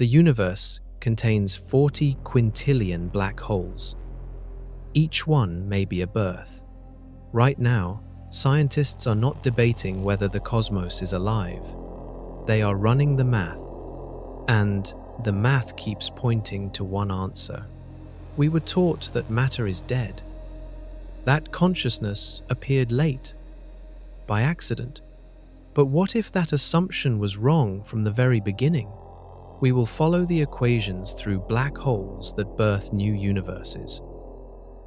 The universe contains 40 quintillion black holes. Each one may be a birth. Right now, scientists are not debating whether the cosmos is alive. They are running the math, and the math keeps pointing to one answer. We were taught that matter is dead. That consciousness appeared late, by accident. But what if that assumption was wrong from the very beginning? We will follow the equations through black holes that birth new universes,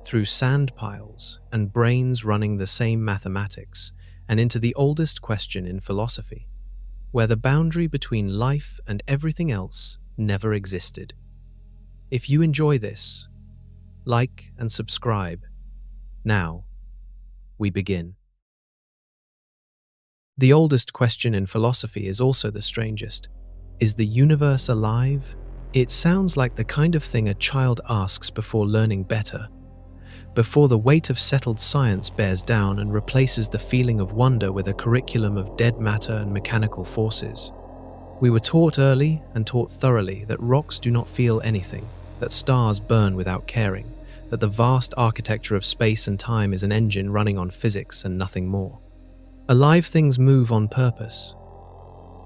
through sandpiles and brains running the same mathematics, and into the oldest question in philosophy, where the boundary between life and everything else never existed. If you enjoy this, like and subscribe. Now, we begin. The oldest question in philosophy is also the strangest. Is the universe alive? It sounds like the kind of thing a child asks before learning better, before the weight of settled science bears down and replaces the feeling of wonder with a curriculum of dead matter and mechanical forces. We were taught early and taught thoroughly that rocks do not feel anything, that stars burn without caring, that the vast architecture of space and time is an engine running on physics and nothing more. Alive things move on purpose.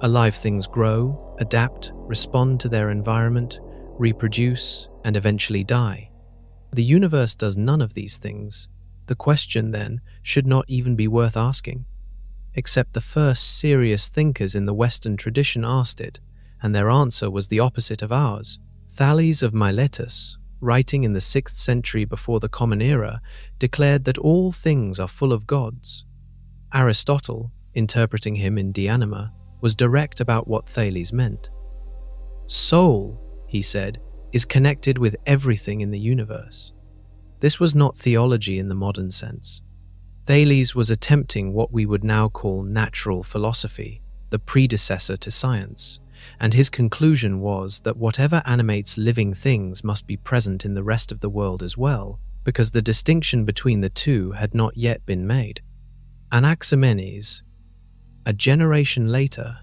Alive things grow, adapt, respond to their environment, reproduce, and eventually die. The universe does none of these things. The question, then, should not even be worth asking. Except the first serious thinkers in the Western tradition asked it, and their answer was the opposite of ours. Thales of Miletus, writing in the 6th century before the Common Era, declared that all things are full of gods. Aristotle, interpreting him in De Anima, was direct about what Thales meant. Soul, he said, is connected with everything in the universe. This was not theology in the modern sense. Thales was attempting what we would now call natural philosophy, the predecessor to science, and his conclusion was that whatever animates living things must be present in the rest of the world as well, because the distinction between the two had not yet been made. Anaximenes, a generation later,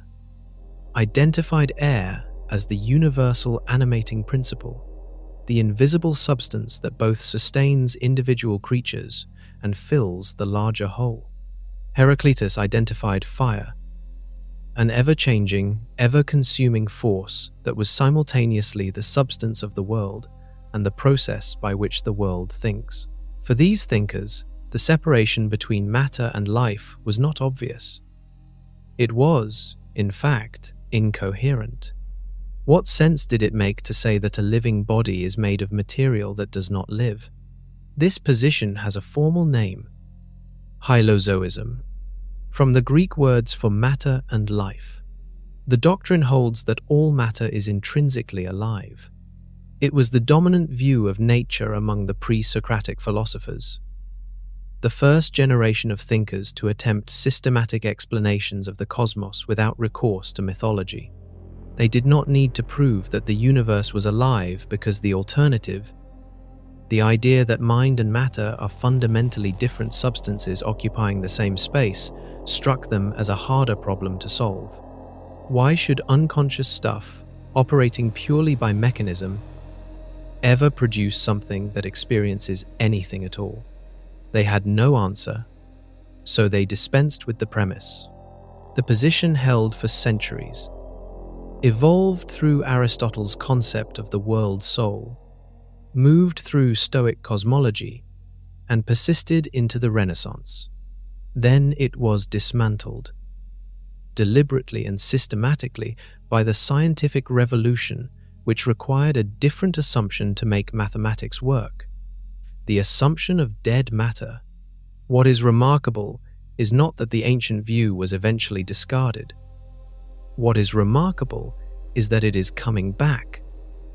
identified air as the universal animating principle, the invisible substance that both sustains individual creatures and fills the larger whole. Heraclitus identified fire, an ever-changing, ever-consuming force that was simultaneously the substance of the world and the process by which the world thinks. For these thinkers, the separation between matter and life was not obvious. It was, in fact, incoherent. What sense did it make to say that a living body is made of material that does not live? This position has a formal name: hylozoism, from the Greek words for matter and life. The doctrine holds that all matter is intrinsically alive. It was the dominant view of nature among the pre-Socratic philosophers, the first generation of thinkers to attempt systematic explanations of the cosmos without recourse to mythology. They did not need to prove that the universe was alive because the alternative, the idea that mind and matter are fundamentally different substances occupying the same space, struck them as a harder problem to solve. Why should unconscious stuff, operating purely by mechanism, ever produce something that experiences anything at all? They had no answer, so they dispensed with the premise. The position held for centuries, evolved through Aristotle's concept of the world soul, moved through Stoic cosmology, and persisted into the Renaissance. Then it was dismantled, deliberately and systematically, by the scientific revolution, which required a different assumption to make mathematics work: the assumption of dead matter. What is remarkable is not that the ancient view was eventually discarded. What is remarkable is that it is coming back,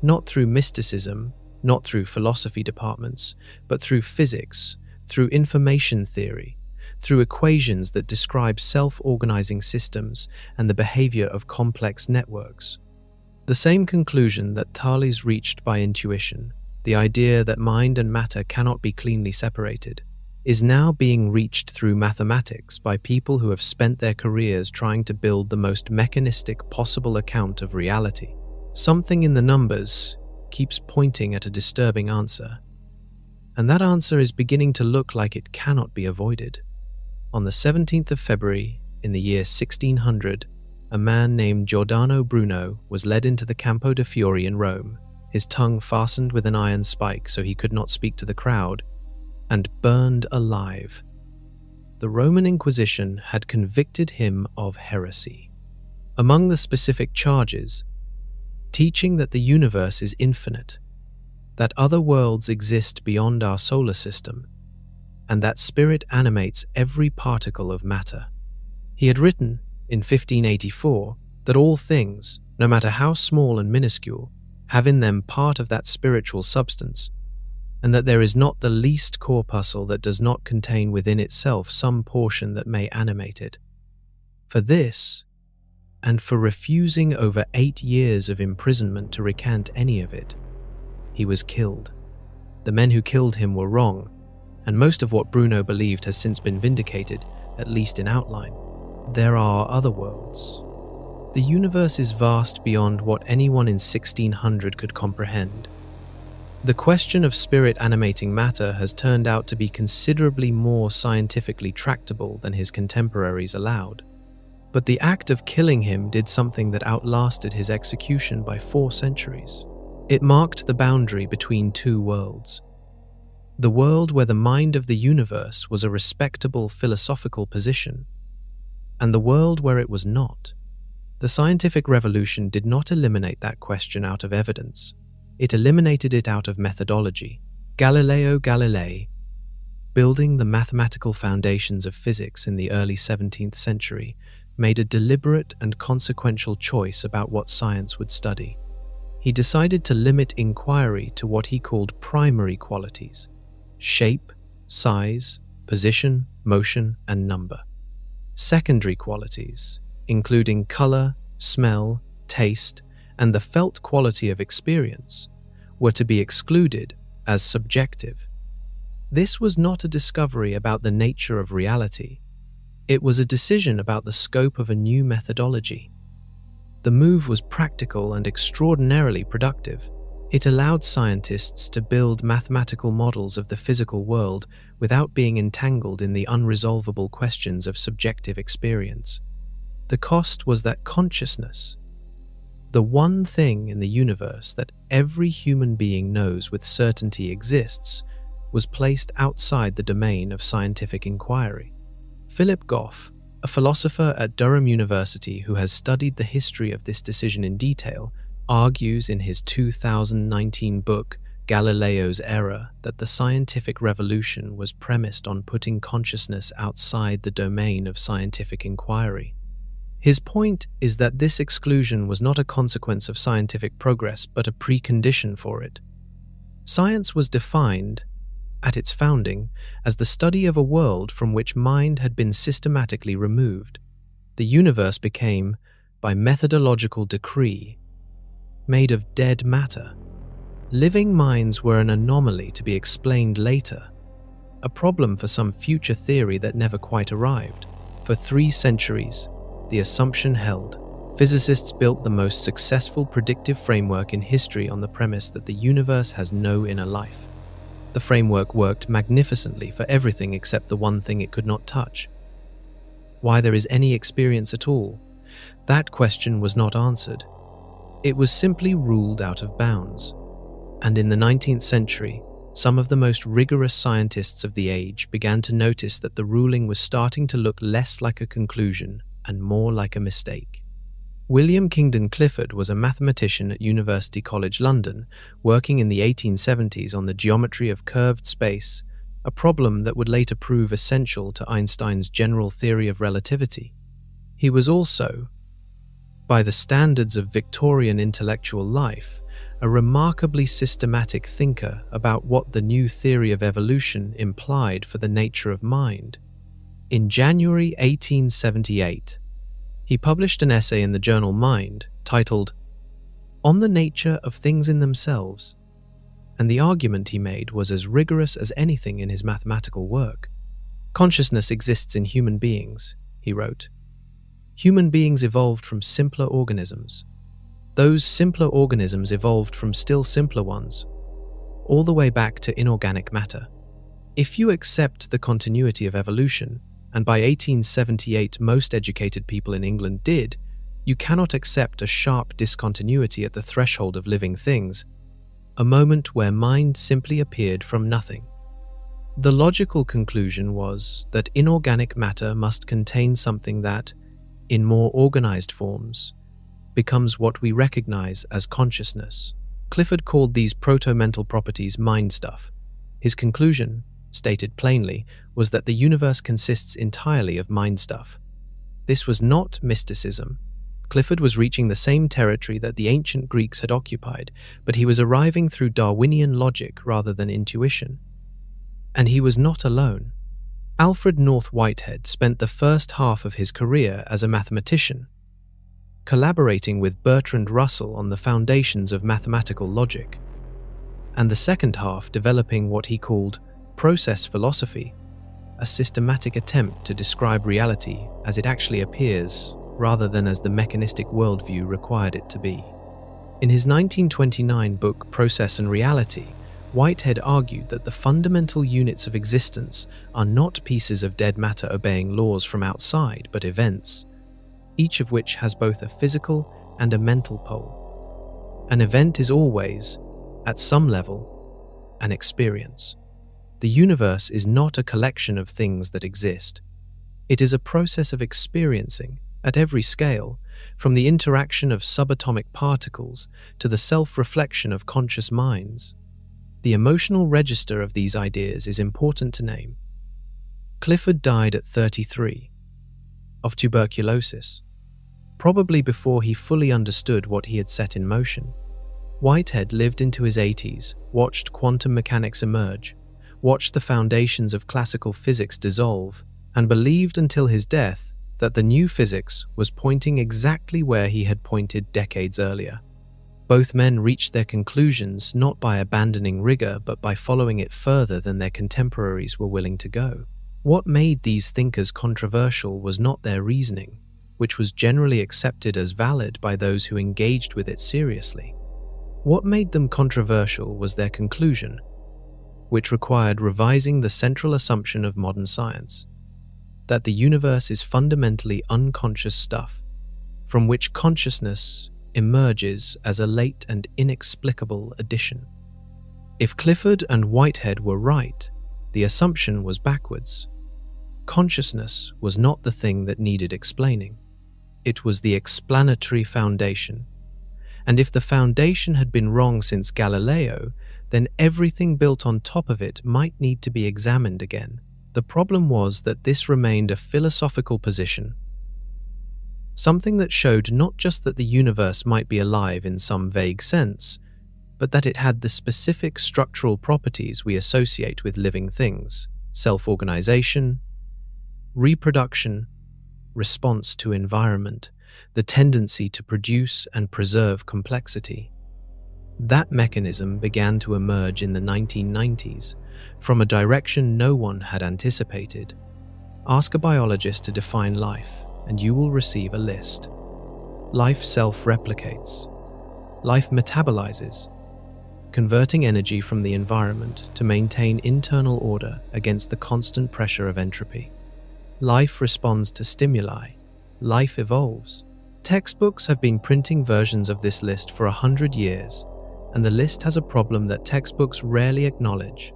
not through mysticism, not through philosophy departments, but through physics, through information theory, through equations that describe self-organizing systems and the behavior of complex networks. The same conclusion that Thales reached by intuition, the idea that mind and matter cannot be cleanly separated, is now being reached through mathematics by people who have spent their careers trying to build the most mechanistic possible account of reality. Something in the numbers keeps pointing at a disturbing answer, and that answer is beginning to look like it cannot be avoided. On the 17th of February, in the year 1600, a man named Giordano Bruno was led into the Campo de' Fiori in Rome, his tongue fastened with an iron spike so he could not speak to the crowd, and burned alive. The Roman Inquisition had convicted him of heresy. Among the specific charges, teaching that the universe is infinite, that other worlds exist beyond our solar system, and that spirit animates every particle of matter. He had written, in 1584, that all things, no matter how small and minuscule, have in them part of that spiritual substance, and that there is not the least corpuscle that does not contain within itself some portion that may animate it. For this, and for refusing over 8 years of imprisonment to recant any of it, he was killed. The men who killed him were wrong, and most of what Bruno believed has since been vindicated, at least in outline. There are other worlds. The universe is vast beyond what anyone in 1600 could comprehend. The question of spirit animating matter has turned out to be considerably more scientifically tractable than his contemporaries allowed. But the act of killing him did something that outlasted his execution by 4 centuries. It marked the boundary between 2 worlds. The world where the mind of the universe was a respectable philosophical position, and the world where it was not. The scientific revolution did not eliminate that question out of evidence. It eliminated it out of methodology. Galileo Galilei, building the mathematical foundations of physics in the early 17th century, made a deliberate and consequential choice about what science would study. He decided to limit inquiry to what he called primary qualities: shape, size, position, motion, and number. Secondary qualities, including color, smell, taste, and the felt quality of experience, were to be excluded as subjective. This was not a discovery about the nature of reality. It was a decision about the scope of a new methodology. The move was practical and extraordinarily productive. It allowed scientists to build mathematical models of the physical world without being entangled in the unresolvable questions of subjective experience. The cost was that consciousness, the one thing in the universe that every human being knows with certainty exists, was placed outside the domain of scientific inquiry. Philip Goff, a philosopher at Durham University who has studied the history of this decision in detail, argues in his 2019 book, Galileo's Error, that the scientific revolution was premised on putting consciousness outside the domain of scientific inquiry. His point is that this exclusion was not a consequence of scientific progress, but a precondition for it. Science was defined, at its founding, as the study of a world from which mind had been systematically removed. The universe became, by methodological decree, made of dead matter. Living minds were an anomaly to be explained later, a problem for some future theory that never quite arrived. For 3 centuries, the assumption held. Physicists built the most successful predictive framework in history on the premise that the universe has no inner life. The framework worked magnificently for everything except the one thing it could not touch. Why there is any experience at all? That question was not answered. It was simply ruled out of bounds. And in the 19th century, some of the most rigorous scientists of the age began to notice that the ruling was starting to look less like a conclusion and more like a mistake. William Kingdon Clifford was a mathematician at University College London, working in the 1870s on the geometry of curved space, a problem that would later prove essential to Einstein's general theory of relativity. He was also, by the standards of Victorian intellectual life, a remarkably systematic thinker about what the new theory of evolution implied for the nature of mind. In January 1878, he published an essay in the journal Mind titled On the Nature of Things in Themselves, and the argument he made was as rigorous as anything in his mathematical work. Consciousness exists in human beings, he wrote. Human beings evolved from simpler organisms. Those simpler organisms evolved from still simpler ones, all the way back to inorganic matter. If you accept the continuity of evolution, and by 1878 most educated people in England did, you cannot accept a sharp discontinuity at the threshold of living things, a moment where mind simply appeared from nothing. The logical conclusion was that inorganic matter must contain something that, in more organized forms, becomes what we recognize as consciousness. Clifford called these proto-mental properties mind stuff. His conclusion, stated plainly, was that the universe consists entirely of mind stuff. This was not mysticism. Clifford was reaching the same territory that the ancient Greeks had occupied, but he was arriving through Darwinian logic rather than intuition. And he was not alone. Alfred North Whitehead spent the first half of his career as a mathematician, collaborating with Bertrand Russell on the foundations of mathematical logic, and the second half developing what he called process philosophy, a systematic attempt to describe reality as it actually appears rather than as the mechanistic worldview required it to be. In his 1929 book Process and Reality, Whitehead argued that the fundamental units of existence are not pieces of dead matter obeying laws from outside, but events, each of which has both a physical and a mental pole. An event is always, at some level, an experience. The universe is not a collection of things that exist. It is a process of experiencing, at every scale, from the interaction of subatomic particles to the self-reflection of conscious minds. The emotional register of these ideas is important to name. Clifford died at 33, of tuberculosis, probably before he fully understood what he had set in motion. Whitehead lived into his 80s, watched quantum mechanics emerge, watched the foundations of classical physics dissolve, and believed until his death that the new physics was pointing exactly where he had pointed decades earlier. Both men reached their conclusions not by abandoning rigor but by following it further than their contemporaries were willing to go. What made these thinkers controversial was not their reasoning, which was generally accepted as valid by those who engaged with it seriously. What made them controversial was their conclusion, which required revising the central assumption of modern science, that the universe is fundamentally unconscious stuff, from which consciousness emerges as a late and inexplicable addition. If Clifford and Whitehead were right, the assumption was backwards. Consciousness was not the thing that needed explaining. It was the explanatory foundation. And if the foundation had been wrong since Galileo, then everything built on top of it might need to be examined again. The problem was that this remained a philosophical position, something that showed not just that the universe might be alive in some vague sense, but that it had the specific structural properties we associate with living things: self-organization, reproduction, response to environment, the tendency to produce and preserve complexity. That mechanism began to emerge in the 1990s from a direction no one had anticipated. Ask a biologist to define life, and you will receive a list. Life self-replicates. Life metabolizes, converting energy from the environment to maintain internal order against the constant pressure of entropy. Life responds to stimuli. Life evolves. Textbooks have been printing versions of this list for 100 years, and the list has a problem that textbooks rarely acknowledge.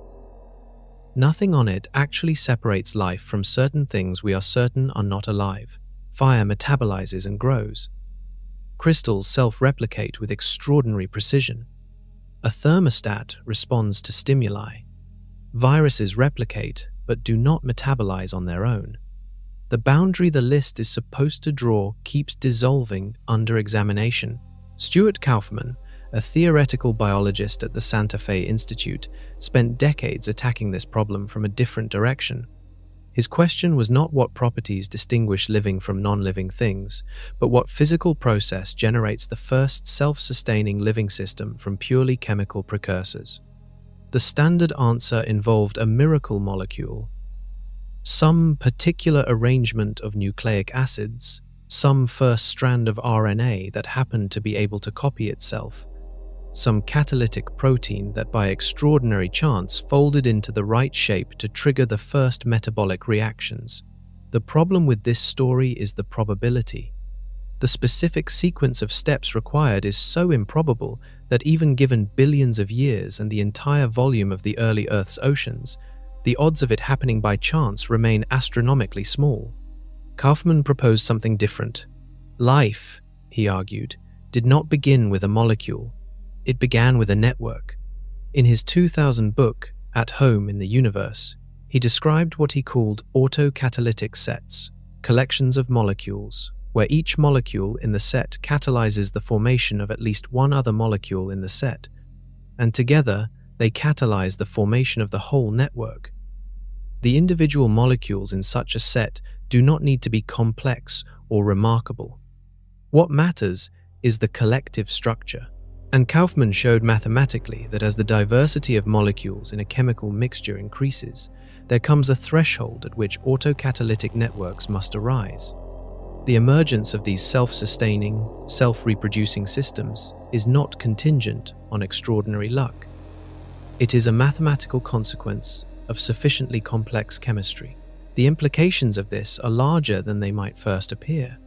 Nothing on it actually separates life from certain things we are certain are not alive. Fire metabolizes and grows. Crystals self-replicate with extraordinary precision. A thermostat responds to stimuli. Viruses replicate but do not metabolize on their own. The boundary the list is supposed to draw keeps dissolving under examination. Stuart Kauffman, a theoretical biologist at the Santa Fe Institute, spent decades attacking this problem from a different direction. His question was not what properties distinguish living from non-living things, but what physical process generates the first self-sustaining living system from purely chemical precursors. The standard answer involved a miracle molecule, some particular arrangement of nucleic acids, some first strand of RNA that happened to be able to copy itself, some catalytic protein that by extraordinary chance folded into the right shape to trigger the first metabolic reactions. The problem with this story is the probability. The specific sequence of steps required is so improbable that even given billions of years and the entire volume of the early Earth's oceans, the odds of it happening by chance remain astronomically small. Kauffman proposed something different. Life, he argued, did not begin with a molecule. It began with a network. In his 2000 book, At Home in the Universe, he described what he called autocatalytic sets, collections of molecules, where each molecule in the set catalyzes the formation of at least one other molecule in the set, and together they catalyze the formation of the whole network. The individual molecules in such a set do not need to be complex or remarkable. What matters is the collective structure. And Kauffman showed mathematically that as the diversity of molecules in a chemical mixture increases, there comes a threshold at which autocatalytic networks must arise. The emergence of these self-sustaining, self-reproducing systems is not contingent on extraordinary luck. It is a mathematical consequence of sufficiently complex chemistry. The implications of this are larger than they might first appear.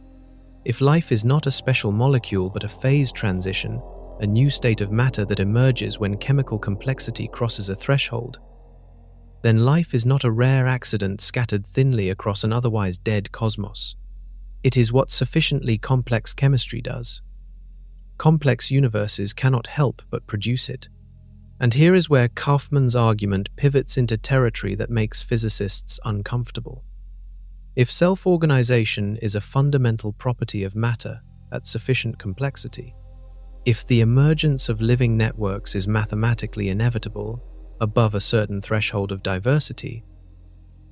If life is not a special molecule but a phase transition, a new state of matter that emerges when chemical complexity crosses a threshold, then life is not a rare accident scattered thinly across an otherwise dead cosmos. It is what sufficiently complex chemistry does. Complex universes cannot help but produce it. And here is where Kauffman's argument pivots into territory that makes physicists uncomfortable. If self-organization is a fundamental property of matter at sufficient complexity, if the emergence of living networks is mathematically inevitable above a certain threshold of diversity,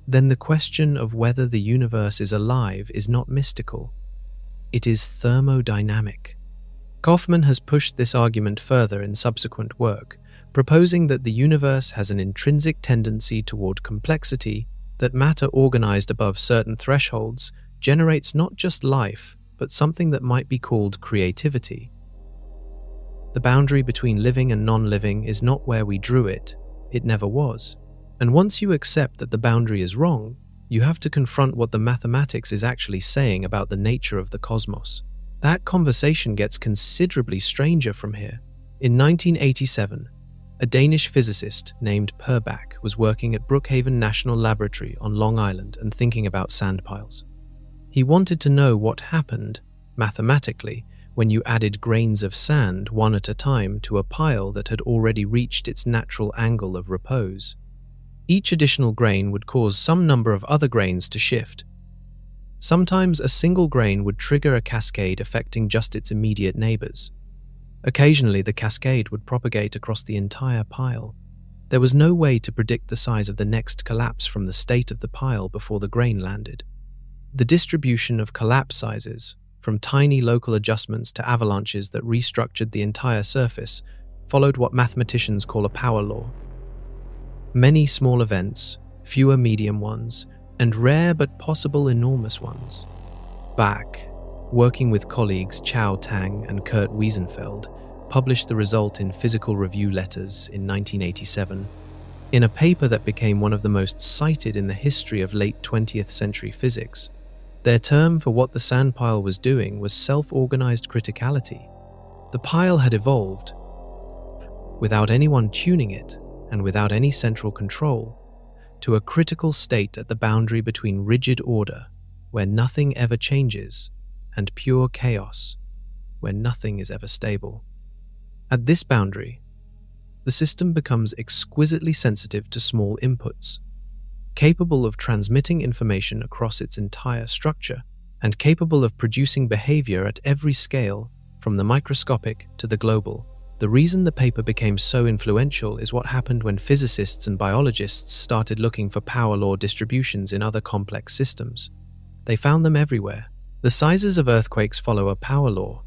then the question of whether the universe is alive is not mystical. It is thermodynamic. Kauffman has pushed this argument further in subsequent work, proposing that the universe has an intrinsic tendency toward complexity, that matter organized above certain thresholds generates not just life, but something that might be called creativity. The boundary between living and non-living is not where we drew it. It never was. And once you accept that the boundary is wrong, you have to confront what the mathematics is actually saying about the nature of the cosmos. That conversation gets considerably stranger from here. In 1987, a Danish physicist named Purbach was working at Brookhaven National Laboratory on Long Island and thinking about sandpiles. He wanted to know what happened, mathematically, when you added grains of sand one at a time to a pile that had already reached its natural angle of repose. Each additional grain would cause some number of other grains to shift. Sometimes a single grain would trigger a cascade affecting just its immediate neighbors. Occasionally, the cascade would propagate across the entire pile. There was no way to predict the size of the next collapse from the state of the pile before the grain landed. The distribution of collapse sizes, from tiny local adjustments to avalanches that restructured the entire surface, followed what mathematicians call a power law. Many small events, fewer medium ones, and rare but possible enormous ones. Bach, working with colleagues Chao Tang and Kurt Wiesenfeld, published the result in Physical Review Letters in 1987, in a paper that became one of the most cited in the history of late 20th century physics. Their term for what the sandpile was doing was self-organized criticality. The pile had evolved, without anyone tuning it and without any central control, to a critical state at the boundary between rigid order, where nothing ever changes, and pure chaos, where nothing is ever stable. At this boundary, the system becomes exquisitely sensitive to small inputs, capable of transmitting information across its entire structure, and capable of producing behavior at every scale, from the microscopic to the global. The reason the paper became so influential is what happened when physicists and biologists started looking for power law distributions in other complex systems. They found them everywhere. The sizes of earthquakes follow a power law.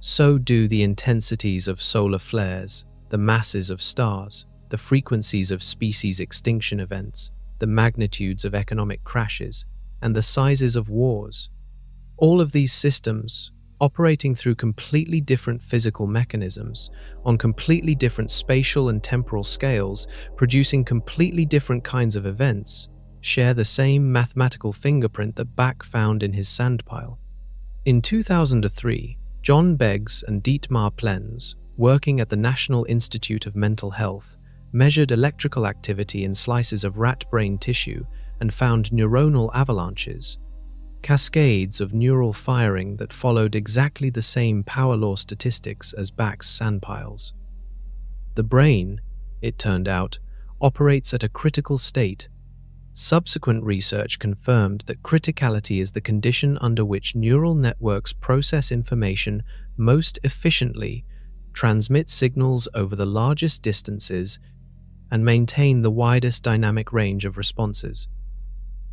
So do the intensities of solar flares, the masses of stars, the frequencies of species extinction events, the magnitudes of economic crashes, and the sizes of wars. All of these systems, operating through completely different physical mechanisms, on completely different spatial and temporal scales, producing completely different kinds of events, share the same mathematical fingerprint that Bach found in his sandpile. In 2003, John Beggs and Dietmar Plenz, working at the National Institute of Mental Health, measured electrical activity in slices of rat brain tissue and found neuronal avalanches, cascades of neural firing that followed exactly the same power law statistics as Bach's sandpiles. The brain, it turned out, operates at a critical state. Subsequent research confirmed that criticality is the condition under which neural networks process information most efficiently, transmit signals over the largest distances, and maintain the widest dynamic range of responses.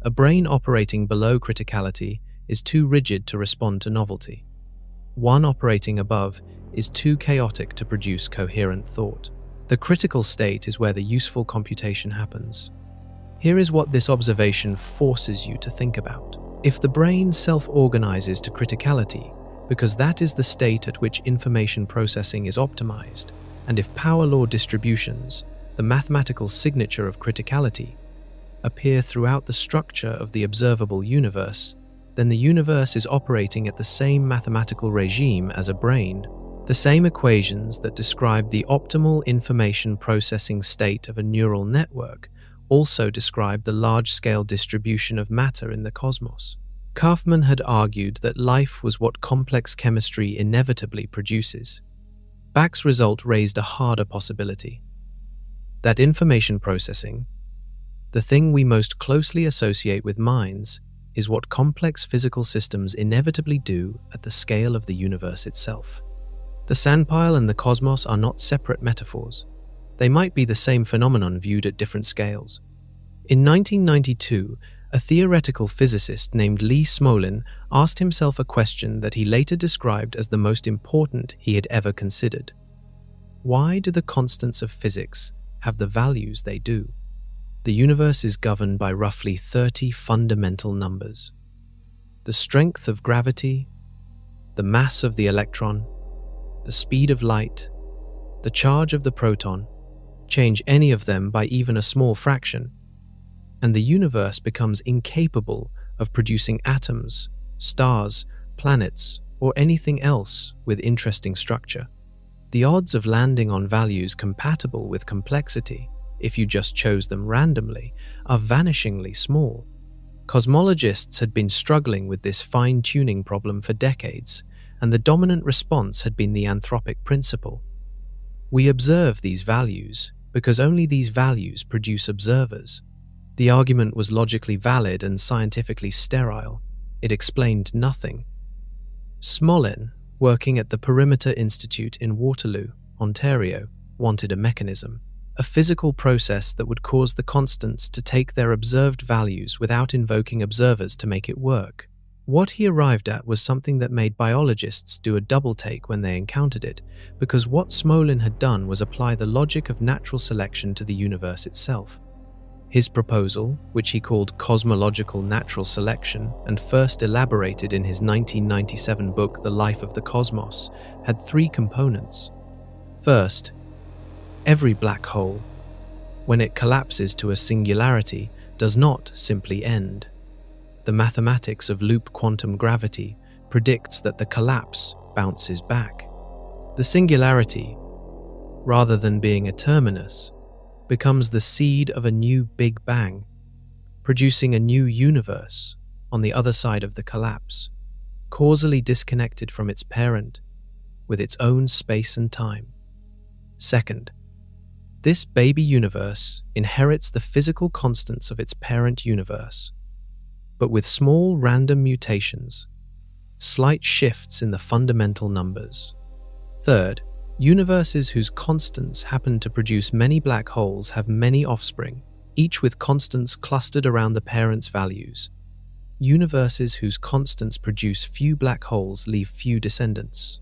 A brain operating below criticality is too rigid to respond to novelty. One operating above is too chaotic to produce coherent thought. The critical state is where the useful computation happens. Here is what this observation forces you to think about. If the brain self-organizes to criticality, because that is the state at which information processing is optimized, and if power law distributions, the mathematical signature of criticality, appear throughout the structure of the observable universe, then the universe is operating at the same mathematical regime as a brain. The same equations that describe the optimal information processing state of a neural network also describe the large-scale distribution of matter in the cosmos. Kauffman had argued that life was what complex chemistry inevitably produces. Bach's result raised a harder possibility: that information processing, the thing we most closely associate with minds, is what complex physical systems inevitably do at the scale of the universe itself. The sandpile and the cosmos are not separate metaphors. They might be the same phenomenon viewed at different scales. In 1992, a theoretical physicist named Lee Smolin asked himself a question that he later described as the most important he had ever considered. Why do the constants of physics have the values they do? The universe is governed by roughly 30 fundamental numbers. The strength of gravity, the mass of the electron, the speed of light, the charge of the proton. Change any of them by even a small fraction, and the universe becomes incapable of producing atoms, stars, planets, or anything else with interesting structure. The odds of landing on values compatible with complexity, if you just chose them randomly, are vanishingly small. Cosmologists had been struggling with this fine-tuning problem for decades, and the dominant response had been the anthropic principle. We observe these values because only these values produce observers. The argument was logically valid and scientifically sterile. It explained nothing. Smolin, working at the Perimeter Institute in Waterloo, Ontario, wanted a mechanism, a physical process that would cause the constants to take their observed values without invoking observers to make it work. What he arrived at was something that made biologists do a double-take when they encountered it, because what Smolin had done was apply the logic of natural selection to the universe itself. His proposal, which he called cosmological natural selection and first elaborated in his 1997 book The Life of the Cosmos, had three components. First, every black hole, when it collapses to a singularity, does not simply end. The mathematics of loop quantum gravity predicts that the collapse bounces back. The singularity, rather than being a terminus, becomes the seed of a new Big Bang, producing a new universe on the other side of the collapse, causally disconnected from its parent, with its own space and time. Second, this baby universe inherits the physical constants of its parent universe, but with small random mutations, slight shifts in the fundamental numbers. Third, universes whose constants happen to produce many black holes have many offspring, each with constants clustered around the parent's values. Universes whose constants produce few black holes leave few descendants.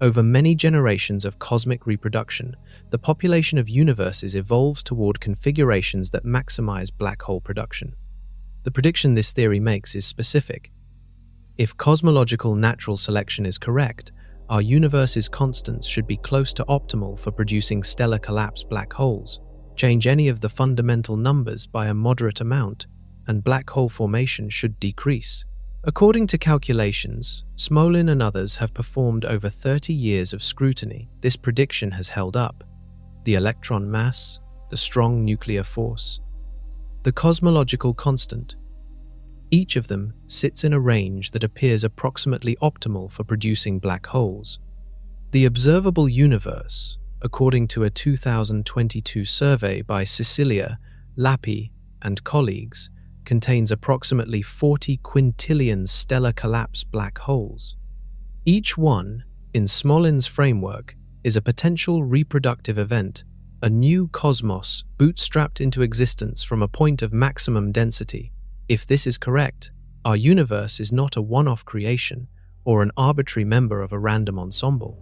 Over many generations of cosmic reproduction, the population of universes evolves toward configurations that maximize black hole production. The prediction this theory makes is specific. If cosmological natural selection is correct, our universe's constants should be close to optimal for producing stellar collapse black holes. Change any of the fundamental numbers by a moderate amount, and black hole formation should decrease. According to calculations, Smolin and others have performed over 30 years of scrutiny. This prediction has held up. The electron mass, the strong nuclear force, the cosmological constant. Each of them sits in a range that appears approximately optimal for producing black holes. The observable universe, according to a 2022 survey by Cecilia Lappi and colleagues, contains approximately 40 quintillion stellar collapse black holes. Each one, in Smolin's framework, is a potential reproductive event, a new cosmos bootstrapped into existence from a point of maximum density. If this is correct, our universe is not a one-off creation or an arbitrary member of a random ensemble.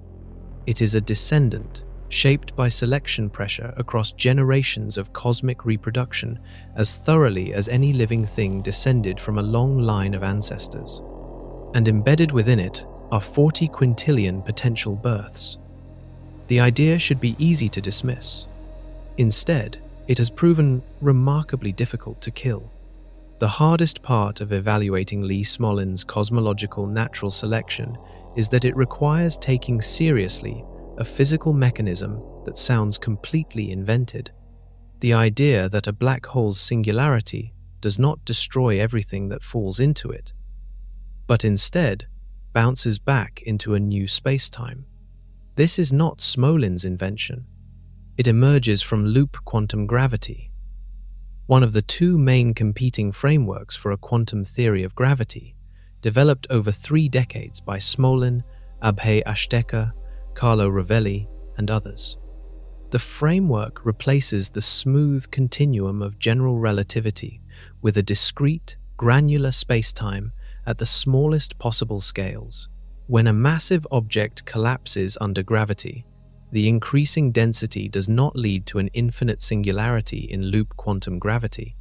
It is a descendant, shaped by selection pressure across generations of cosmic reproduction as thoroughly as any living thing descended from a long line of ancestors. And embedded within it are 40 quintillion potential births. The idea should be easy to dismiss. Instead, it has proven remarkably difficult to kill. The hardest part of evaluating Lee Smolin's cosmological natural selection is that it requires taking seriously a physical mechanism that sounds completely invented. The idea that a black hole's singularity does not destroy everything that falls into it, but instead bounces back into a new space-time. This is not Smolin's invention. It emerges from loop quantum gravity, one of the two main competing frameworks for a quantum theory of gravity, developed over 3 decades by Smolin, Abhay Ashtekar, Carlo Rovelli, and others. The framework replaces the smooth continuum of general relativity with a discrete, granular spacetime at the smallest possible scales. When a massive object collapses under gravity, the increasing density does not lead to an infinite singularity in loop quantum gravity.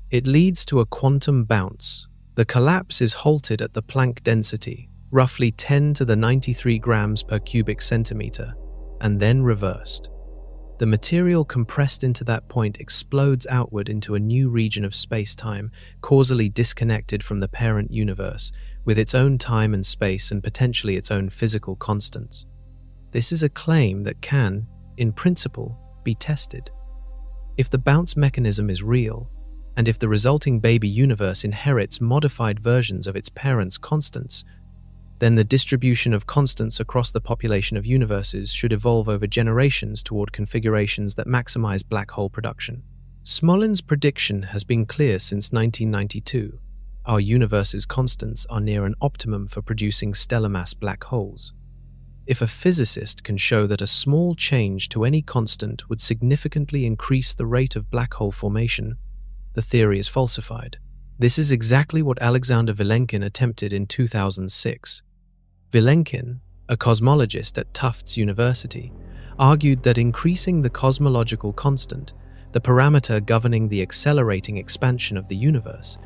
It leads to a quantum bounce. The collapse is halted at the Planck density, roughly 10 to the 93 grams per cubic centimeter, and then reversed. The material compressed into that point explodes outward into a new region of space-time, causally disconnected from the parent universe, with its own time and space and potentially its own physical constants. This is a claim that can, in principle, be tested. If the bounce mechanism is real, and if the resulting baby universe inherits modified versions of its parent's constants, then the distribution of constants across the population of universes should evolve over generations toward configurations that maximize black hole production. Smolin's prediction has been clear since 1992. Our universe's constants are near an optimum for producing stellar mass black holes. If a physicist can show that a small change to any constant would significantly increase the rate of black hole formation, the theory is falsified. This is exactly what Alexander Vilenkin attempted in 2006. Vilenkin, a cosmologist at Tufts University, argued that increasing the cosmological constant, the parameter governing the accelerating expansion of the universe,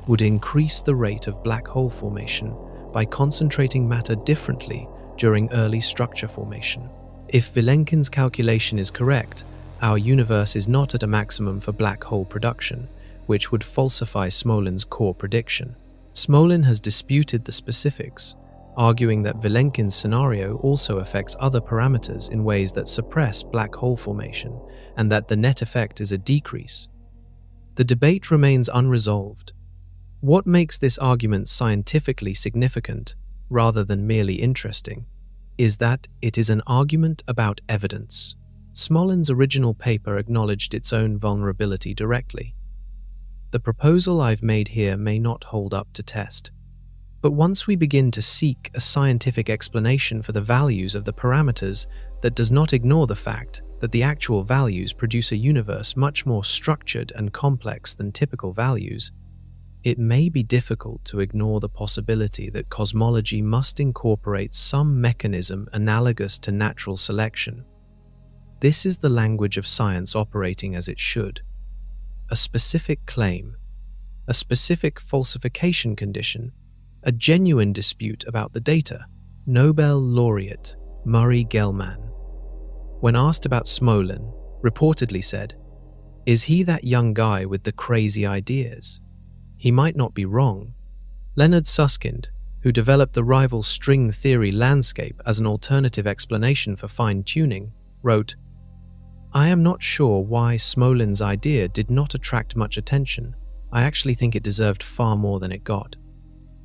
would increase the rate of black hole formation by concentrating matter differently during early structure formation. If Vilenkin's calculation is correct, our universe is not at a maximum for black hole production, which would falsify Smolin's core prediction. Smolin has disputed the specifics, arguing that Vilenkin's scenario also affects other parameters in ways that suppress black hole formation, and that the net effect is a decrease. The debate remains unresolved. What makes this argument scientifically significant, rather than merely interesting, is that it is an argument about evidence. Smolin's original paper acknowledged its own vulnerability directly. The proposal I've made here may not hold up to test. But once we begin to seek a scientific explanation for the values of the parameters that does not ignore the fact that the actual values produce a universe much more structured and complex than typical values, it may be difficult to ignore the possibility that cosmology must incorporate some mechanism analogous to natural selection. This is the language of science operating as it should. A specific claim, a specific falsification condition, a genuine dispute about the data. Nobel laureate Murray Gell-Mann, when asked about Smolin, reportedly said, "Is he that young guy with the crazy ideas?" He might not be wrong. Leonard Susskind, who developed the rival string theory landscape as an alternative explanation for fine-tuning, wrote, "I am not sure why Smolin's idea did not attract much attention. I actually think it deserved far more than it got."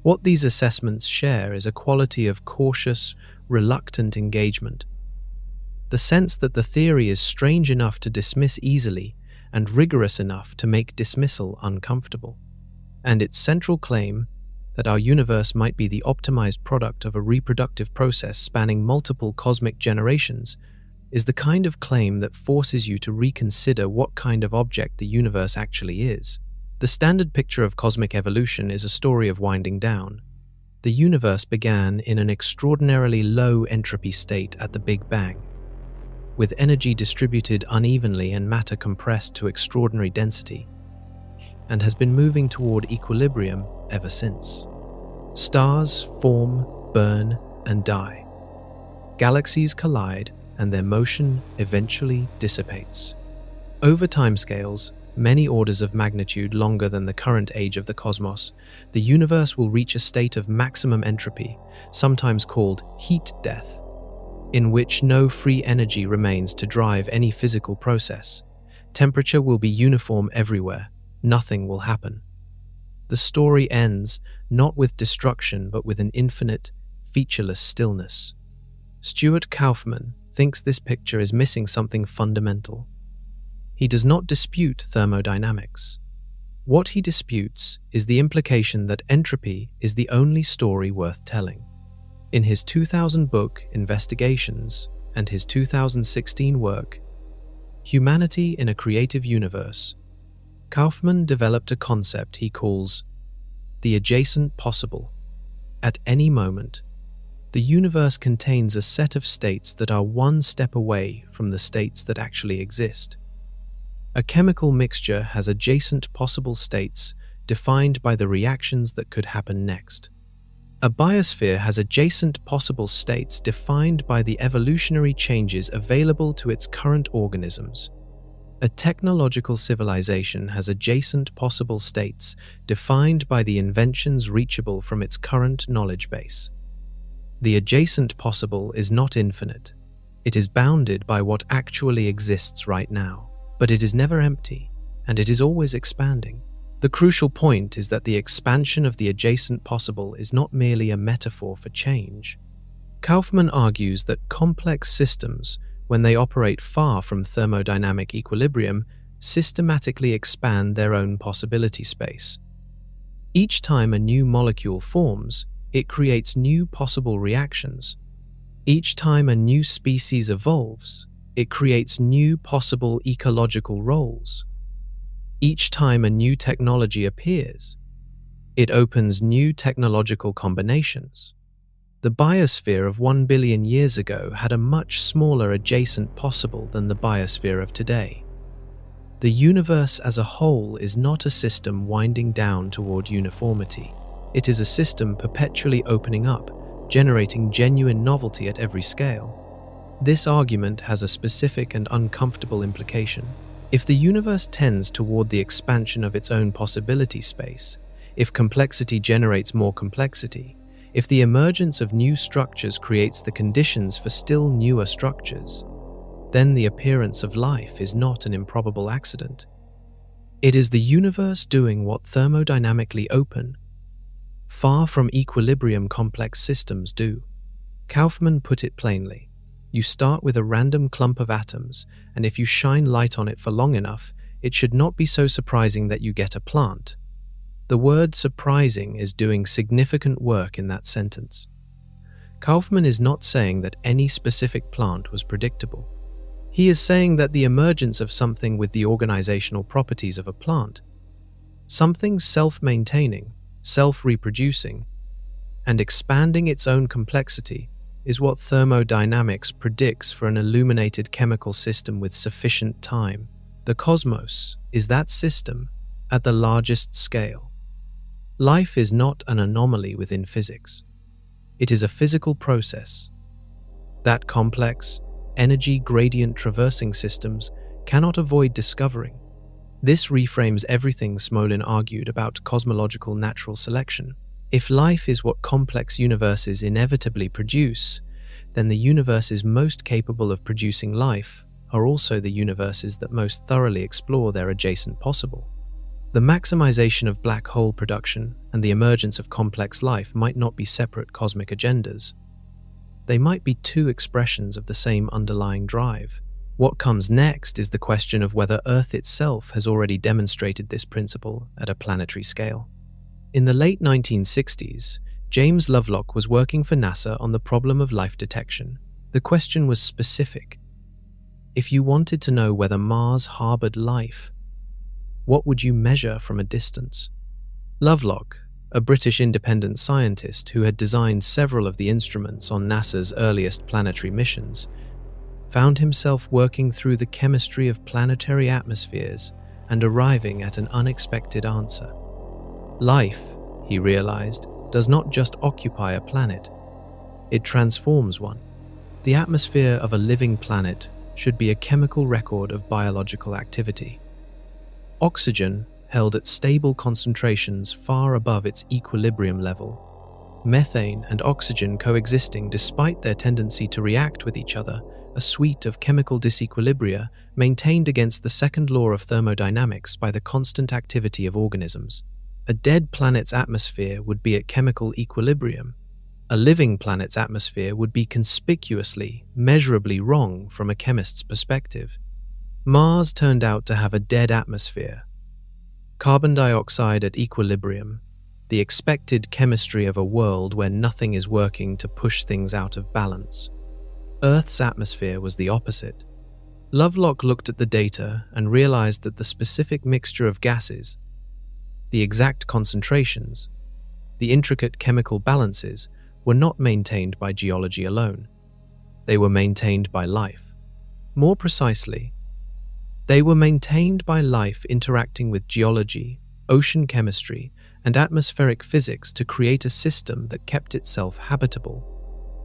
What these assessments share is a quality of cautious, reluctant engagement. The sense that the theory is strange enough to dismiss easily and rigorous enough to make dismissal uncomfortable. And its central claim, that our universe might be the optimized product of a reproductive process spanning multiple cosmic generations, is the kind of claim that forces you to reconsider what kind of object the universe actually is. The standard picture of cosmic evolution is a story of winding down. The universe began in an extraordinarily low entropy state at the Big Bang, with energy distributed unevenly and matter compressed to extraordinary density, and has been moving toward equilibrium ever since. Stars form, burn, and die. Galaxies collide, and their motion eventually dissipates. Over timescales, many orders of magnitude longer than the current age of the cosmos, the universe will reach a state of maximum entropy, sometimes called heat death, in which no free energy remains to drive any physical process. Temperature will be uniform everywhere. Nothing will happen. The story ends not with destruction but with an infinite, featureless stillness. Stuart Kauffman thinks this picture is missing something fundamental. He does not dispute thermodynamics. What he disputes is the implication that entropy is the only story worth telling. In his 2000 book, Investigations, and his 2016 work, Humanity in a Creative Universe, Kauffman developed a concept he calls the adjacent possible. At any moment, the universe contains a set of states that are one step away from the states that actually exist. A chemical mixture has adjacent possible states defined by the reactions that could happen next. A biosphere has adjacent possible states defined by the evolutionary changes available to its current organisms. A technological civilization has adjacent possible states defined by the inventions reachable from its current knowledge base. The adjacent possible is not infinite. It is bounded by what actually exists right now, but it is never empty, and it is always expanding. The crucial point is that the expansion of the adjacent possible is not merely a metaphor for change. Kauffman argues that complex systems, when they operate far from thermodynamic equilibrium, systematically expand their own possibility space. Each time a new molecule forms, it creates new possible reactions. Each time a new species evolves, it creates new possible ecological roles. Each time a new technology appears, it opens new technological combinations. The biosphere of 1 billion years ago had a much smaller adjacent possible than the biosphere of today. The universe as a whole is not a system winding down toward uniformity. It is a system perpetually opening up, generating genuine novelty at every scale. This argument has a specific and uncomfortable implication. If the universe tends toward the expansion of its own possibility space, if complexity generates more complexity, if the emergence of new structures creates the conditions for still newer structures, then the appearance of life is not an improbable accident. It is the universe doing what thermodynamically open, far from equilibrium complex systems do. Kauffman put it plainly. You start with a random clump of atoms, and if you shine light on it for long enough, it should not be so surprising that you get a plant. The word surprising is doing significant work in that sentence. Kauffman is not saying that any specific plant was predictable. He is saying that the emergence of something with the organizational properties of a plant, something self-maintaining, self-reproducing, and expanding its own complexity, is what thermodynamics predicts for an illuminated chemical system with sufficient time. The cosmos is that system at the largest scale. Life is not an anomaly within physics. It is a physical process that complex, energy gradient traversing systems cannot avoid discovering. This reframes everything Smolin argued about cosmological natural selection. If life is what complex universes inevitably produce, then the universes most capable of producing life are also the universes that most thoroughly explore their adjacent possible. The maximization of black hole production and the emergence of complex life might not be separate cosmic agendas. They might be two expressions of the same underlying drive. What comes next is the question of whether Earth itself has already demonstrated this principle at a planetary scale. In the late 1960s, James Lovelock was working for NASA on the problem of life detection. The question was specific. If you wanted to know whether Mars harbored life, what would you measure from a distance? Lovelock, a British independent scientist who had designed several of the instruments on NASA's earliest planetary missions, found himself working through the chemistry of planetary atmospheres and arriving at an unexpected answer. Life, he realized, does not just occupy a planet, it transforms one. The atmosphere of a living planet should be a chemical record of biological activity. Oxygen held at stable concentrations far above its equilibrium level. Methane and oxygen coexisting despite their tendency to react with each other, a suite of chemical disequilibria maintained against the second law of thermodynamics by the constant activity of organisms. A dead planet's atmosphere would be at chemical equilibrium. A living planet's atmosphere would be conspicuously, measurably wrong from a chemist's perspective. Mars turned out to have a dead atmosphere. Carbon dioxide at equilibrium, the expected chemistry of a world where nothing is working to push things out of balance. Earth's atmosphere was the opposite. Lovelock looked at the data and realized that the specific mixture of gases, the exact concentrations, the intricate chemical balances were not maintained by geology alone. They were maintained by life. More precisely, they were maintained by life interacting with geology, ocean chemistry, and atmospheric physics to create a system that kept itself habitable.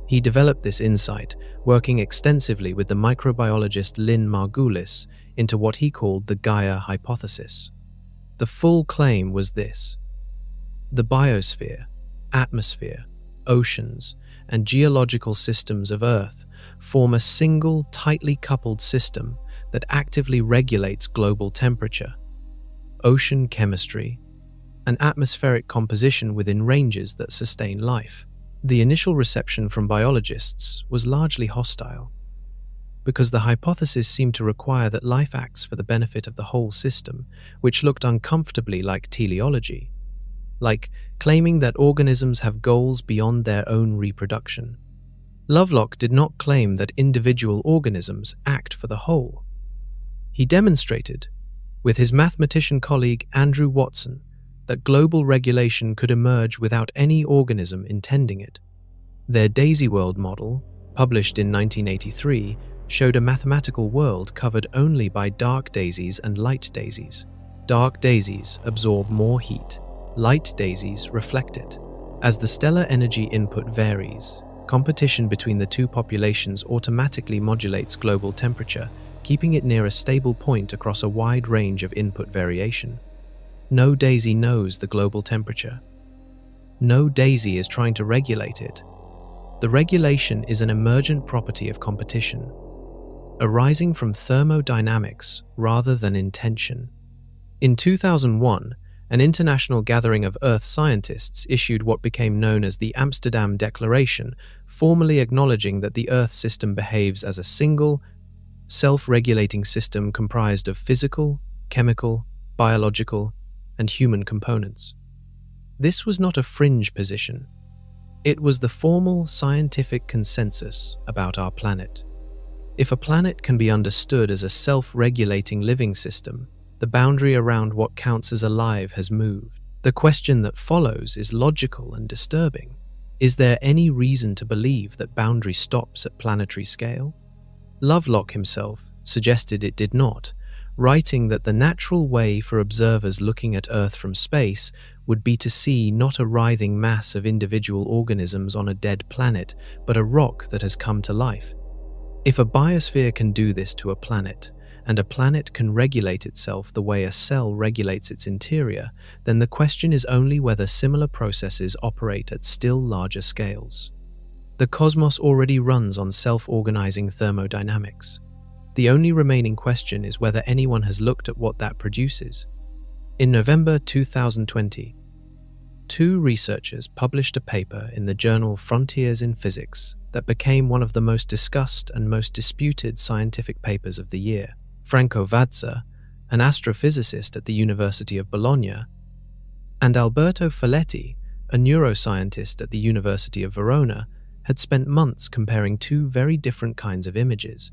He developed this insight, working extensively with the microbiologist Lynn Margulis into what he called the Gaia hypothesis. The full claim was this: the biosphere, atmosphere, oceans, and geological systems of Earth form a single, tightly coupled system that actively regulates global temperature, ocean chemistry, and atmospheric composition within ranges that sustain life. The initial reception from biologists was largely hostile, because the hypothesis seemed to require that life acts for the benefit of the whole system, which looked uncomfortably like teleology, like claiming that organisms have goals beyond their own reproduction. Lovelock did not claim that individual organisms act for the whole. He demonstrated, with his mathematician colleague Andrew Watson, that global regulation could emerge without any organism intending it. Their Daisy World model, published in 1983, showed a mathematical world covered only by dark daisies and light daisies. Dark daisies absorb more heat, light daisies reflect it. As the stellar energy input varies, competition between the two populations automatically modulates global temperature, keeping it near a stable point across a wide range of input variation. No daisy knows the global temperature. No daisy is trying to regulate it. The regulation is an emergent property of competition, arising from thermodynamics rather than intention. In 2001, an international gathering of Earth scientists issued what became known as the Amsterdam Declaration, formally acknowledging that the Earth system behaves as a single, self-regulating system comprised of physical, chemical, biological, and human components. This was not a fringe position. It was the formal scientific consensus about our planet. If a planet can be understood as a self-regulating living system, the boundary around what counts as alive has moved. The question that follows is logical and disturbing. Is there any reason to believe that boundary stops at planetary scale? Lovelock himself suggested it did not, writing that the natural way for observers looking at Earth from space would be to see not a writhing mass of individual organisms on a dead planet, but a rock that has come to life. If a biosphere can do this to a planet, and a planet can regulate itself the way a cell regulates its interior, then the question is only whether similar processes operate at still larger scales. The cosmos already runs on self-organizing thermodynamics. The only remaining question is whether anyone has looked at what that produces. In November 2020, two researchers published a paper in the journal Frontiers in Physics that became one of the most discussed and most disputed scientific papers of the year. Franco Vazza, an astrophysicist at the University of Bologna, and Alberto Folletti, a neuroscientist at the University of Verona, had spent months comparing two very different kinds of images: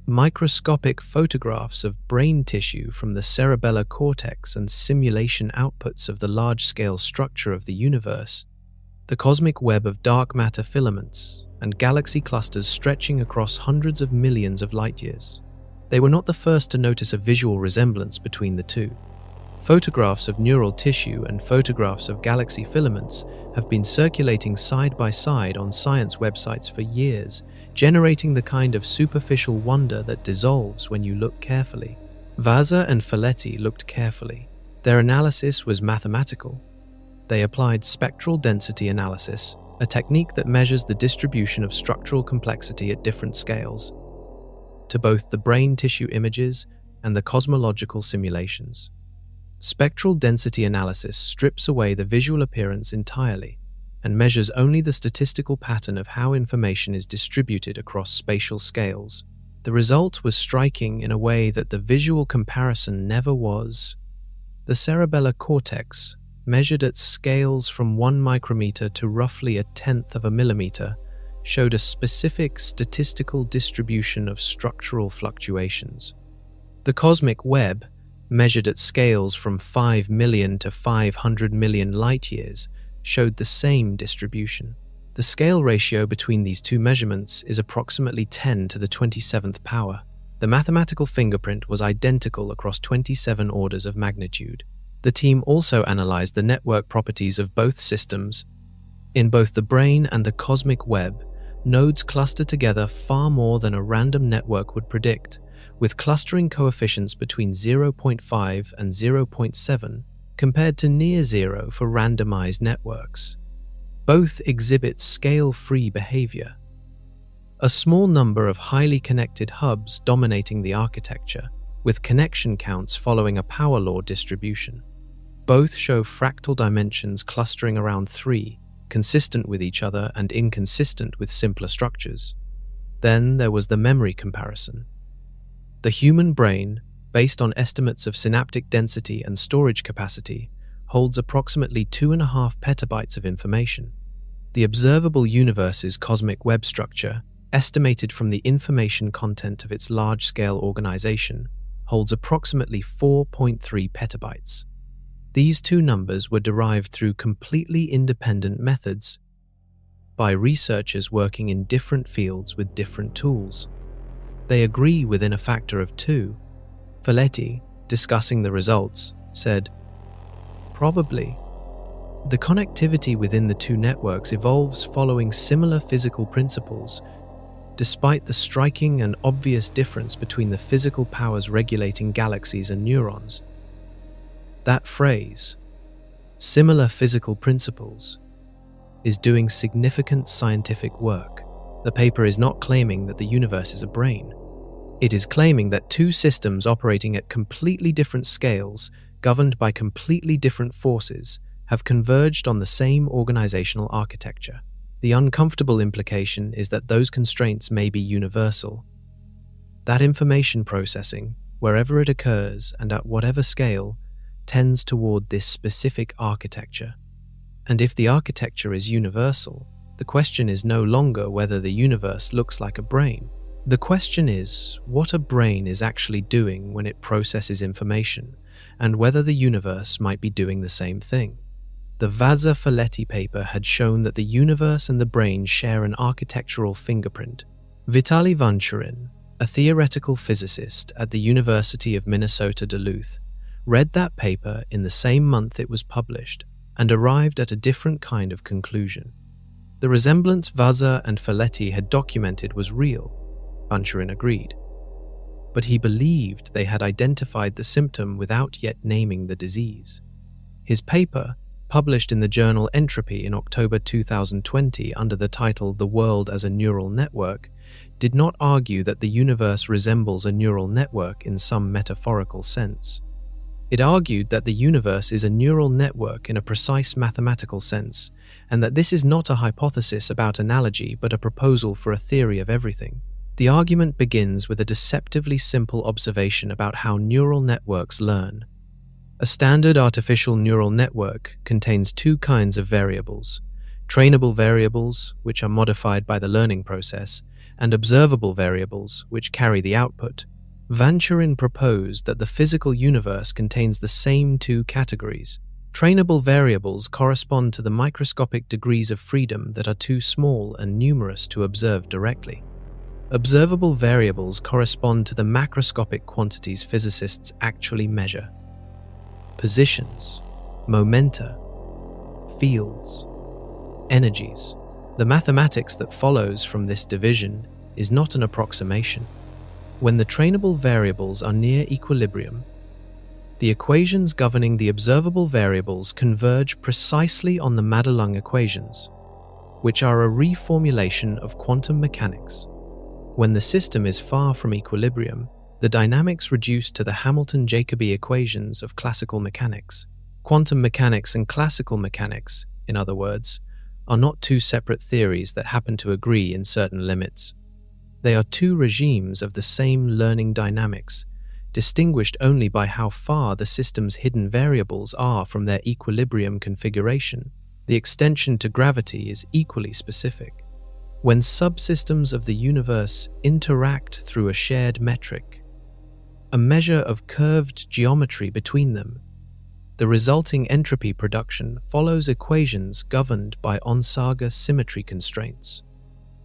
microscopic photographs of brain tissue from the cerebellar cortex and simulation outputs of the large-scale structure of the universe, the cosmic web of dark matter filaments, and galaxy clusters stretching across hundreds of millions of light-years. They were not the first to notice a visual resemblance between the two. Photographs of neural tissue and photographs of galaxy filaments have been circulating side by side on science websites for years, generating the kind of superficial wonder that dissolves when you look carefully. Vazza and Folletti looked carefully. Their analysis was mathematical. They applied spectral density analysis, a technique that measures the distribution of structural complexity at different scales, to both the brain tissue images and the cosmological simulations. Spectral density analysis strips away the visual appearance entirely and measures only the statistical pattern of how information is distributed across spatial scales. The result was striking in a way that the visual comparison never was. The cerebellar cortex, measured at scales from 1 micrometer to roughly 1/10 of a millimeter, showed a specific statistical distribution of structural fluctuations. The cosmic web, measured at scales from 5 million to 500 million light-years, showed the same distribution. The scale ratio between these two measurements is approximately 10 to the 27th power. The mathematical fingerprint was identical across 27 orders of magnitude. The team also analyzed the network properties of both systems. In both the brain and the cosmic web, nodes cluster together far more than a random network would predict, with clustering coefficients between 0.5 and 0.7 compared to near zero for randomized networks. Both exhibit scale-free behavior. A small number of highly connected hubs dominating the architecture, with connection counts following a power law distribution. Both show fractal dimensions clustering around 3, consistent with each other and inconsistent with simpler structures. Then there was the memory comparison. The human brain, based on estimates of synaptic density and storage capacity, holds approximately 2.5 petabytes of information. The observable universe's cosmic web structure, estimated from the information content of its large-scale organization, holds approximately 4.3 petabytes. These two numbers were derived through completely independent methods by researchers working in different fields with different tools. They agree within a factor of 2. Folletti, discussing the results, said, "Probably. The connectivity within the two networks evolves following similar physical principles, despite the striking and obvious difference between the physical powers regulating galaxies and neurons." That phrase, "similar physical principles," is doing significant scientific work. The paper is not claiming that the universe is a brain. It is claiming that two systems operating at completely different scales, governed by completely different forces, have converged on the same organizational architecture. The uncomfortable implication is that those constraints may be universal. That information processing, wherever it occurs and at whatever scale, tends toward this specific architecture. And if the architecture is universal, the question is no longer whether the universe looks like a brain. The question is what a brain is actually doing when it processes information, and whether the universe might be doing the same thing. The Vazza-Folletti paper had shown that the universe and the brain share an architectural fingerprint. Vitaly Vanchurin, a theoretical physicist at the University of Minnesota Duluth, read that paper in the same month it was published and arrived at a different kind of conclusion. The resemblance Vaza and Feletti had documented was real, Vanchurin agreed, but he believed they had identified the symptom without yet naming the disease. His paper, published in the journal Entropy in October 2020 under the title The World as a Neural Network, did not argue that the universe resembles a neural network in some metaphorical sense. It argued that the universe is a neural network in a precise mathematical sense, and that this is not a hypothesis about analogy but a proposal for a theory of everything. The argument begins with a deceptively simple observation about how neural networks learn. A standard artificial neural network contains two kinds of variables: trainable variables, which are modified by the learning process, and observable variables, which carry the output. Vanchurin proposed that the physical universe contains the same two categories. Trainable variables correspond to the microscopic degrees of freedom that are too small and numerous to observe directly. Observable variables correspond to the macroscopic quantities physicists actually measure: positions, momenta, fields, energies. The mathematics that follows from this division is not an approximation. When the trainable variables are near equilibrium, the equations governing the observable variables converge precisely on the Madelung equations, which are a reformulation of quantum mechanics. When the system is far from equilibrium, the dynamics reduce to the Hamilton-Jacobi equations of classical mechanics. Quantum mechanics and classical mechanics, in other words, are not two separate theories that happen to agree in certain limits. They are two regimes of the same learning dynamics, distinguished only by how far the system's hidden variables are from their equilibrium configuration. The extension to gravity is equally specific. When subsystems of the universe interact through a shared metric, a measure of curved geometry between them, the resulting entropy production follows equations governed by Onsager symmetry constraints.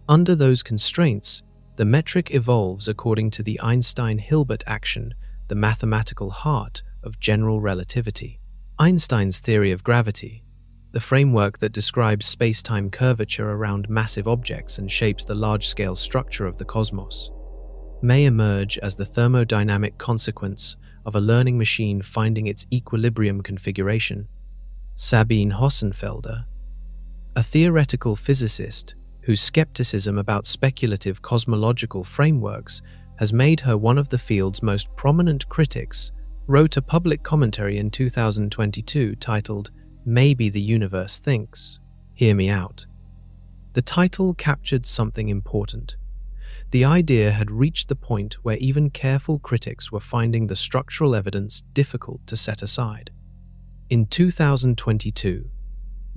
Under those constraints, the metric evolves according to the Einstein-Hilbert action, the mathematical heart of general relativity. Einstein's theory of gravity, the framework that describes space-time curvature around massive objects and shapes the large-scale structure of the cosmos, may emerge as the thermodynamic consequence of a learning machine finding its equilibrium configuration. Sabine Hossenfelder, a theoretical physicist whose skepticism about speculative cosmological frameworks has made her one of the field's most prominent critics, wrote a public commentary in 2022 titled, "Maybe the Universe Thinks. Hear Me Out." The title captured something important. The idea had reached the point where even careful critics were finding the structural evidence difficult to set aside. In 2022,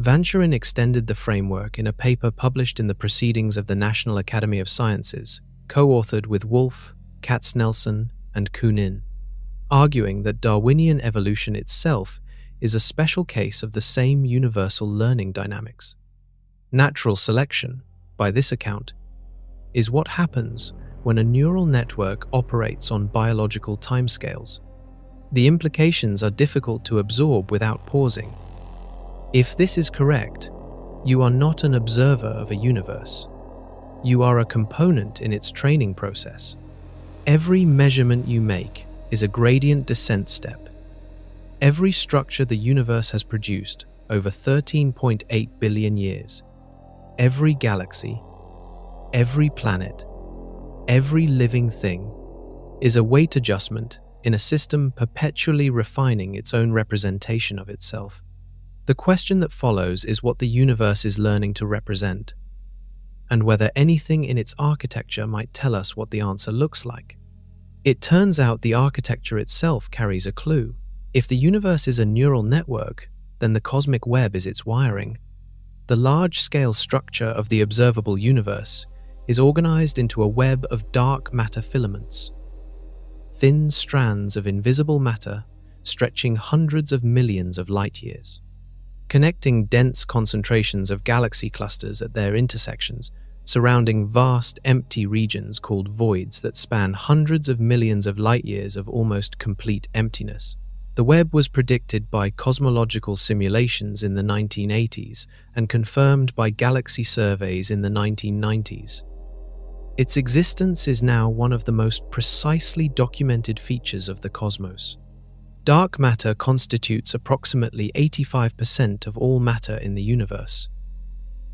Vanchurin extended the framework in a paper published in the Proceedings of the National Academy of Sciences, co-authored with Wolff, Katznelson, and Kunin, arguing that Darwinian evolution itself is a special case of the same universal learning dynamics. Natural selection, by this account, is what happens when a neural network operates on biological timescales. The implications are difficult to absorb without pausing. If this is correct, you are not an observer of a universe. You are a component in its training process. Every measurement you make is a gradient descent step. Every structure the universe has produced over 13.8 billion years, every galaxy, every planet, every living thing, is a weight adjustment in a system perpetually refining its own representation of itself. The question that follows is what the universe is learning to represent, and whether anything in its architecture might tell us what the answer looks like. It turns out the architecture itself carries a clue. If the universe is a neural network, then the cosmic web is its wiring. The large-scale structure of the observable universe is organized into a web of dark matter filaments, thin strands of invisible matter stretching hundreds of millions of light-years, connecting dense concentrations of galaxy clusters at their intersections, surrounding vast empty regions called voids that span hundreds of millions of light-years of almost complete emptiness. The web was predicted by cosmological simulations in the 1980s and confirmed by galaxy surveys in the 1990s. Its existence is now one of the most precisely documented features of the cosmos. Dark matter constitutes approximately 85% of all matter in the universe.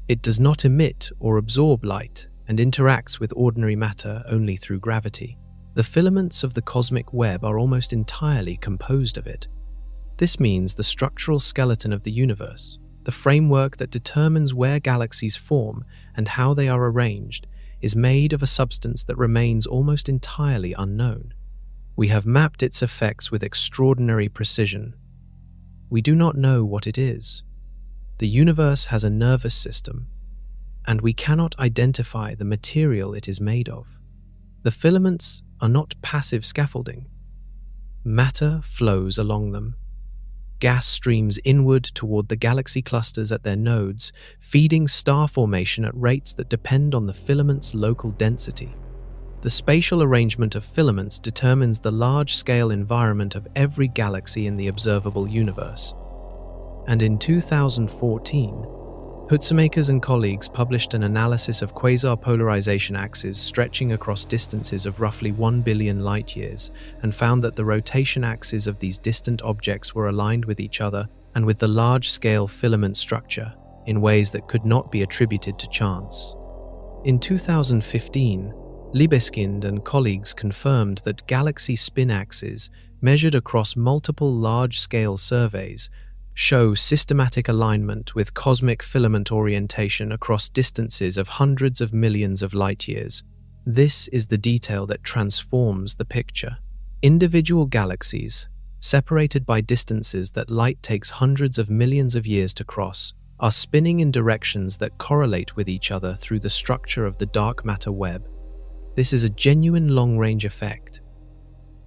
It does not emit or absorb light and interacts with ordinary matter only through gravity. The filaments of the cosmic web are almost entirely composed of it. This means the structural skeleton of the universe, the framework that determines where galaxies form and how they are arranged, is made of a substance that remains almost entirely unknown. We have mapped its effects with extraordinary precision. We do not know what it is. The universe has a nervous system, and we cannot identify the material it is made of. The filaments are not passive scaffolding. Matter flows along them. Gas streams inward toward the galaxy clusters at their nodes, feeding star formation at rates that depend on the filament's local density. The spatial arrangement of filaments determines the large-scale environment of every galaxy in the observable universe. And in 2014, Hutzemakers and colleagues published an analysis of quasar polarization axes stretching across distances of roughly 1 billion light-years and found that the rotation axes of these distant objects were aligned with each other and with the large-scale filament structure in ways that could not be attributed to chance. In 2015, Libeskind and colleagues confirmed that galaxy spin axes, measured across multiple large-scale surveys, show systematic alignment with cosmic filament orientation across distances of hundreds of millions of light-years. This is the detail that transforms the picture. Individual galaxies, separated by distances that light takes hundreds of millions of years to cross, are spinning in directions that correlate with each other through the structure of the dark matter web. This is a genuine long-range effect.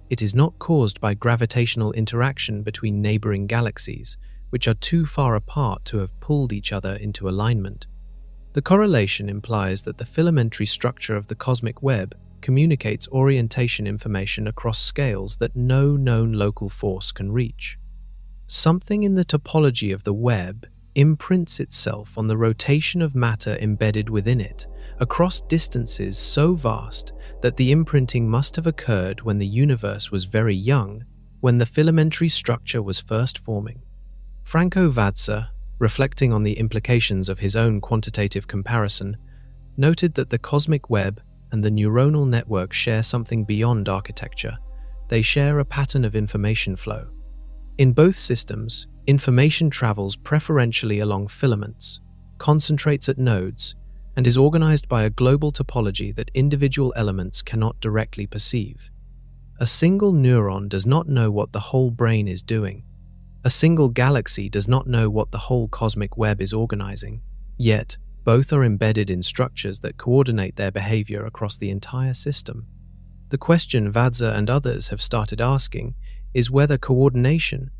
It is not caused by gravitational interaction between neighboring galaxies, which are too far apart to have pulled each other into alignment. The correlation implies that the filamentary structure of the cosmic web communicates orientation information across scales that no known local force can reach. Something in the topology of the web imprints itself on the rotation of matter embedded within it, across distances so vast that the imprinting must have occurred when the universe was very young, when the filamentary structure was first forming. Franco Vatsa, reflecting on the implications of his own quantitative comparison, noted that the cosmic web and the neuronal network share something beyond architecture. They share a pattern of information flow. In both systems, information travels preferentially along filaments, concentrates at nodes, and is organized by a global topology that individual elements cannot directly perceive. A single neuron does not know what the whole brain is doing. A single galaxy does not know what the whole cosmic web is organizing. Yet, both are embedded in structures that coordinate their behavior across the entire system. The question Vatsa and others have started asking is whether coordination,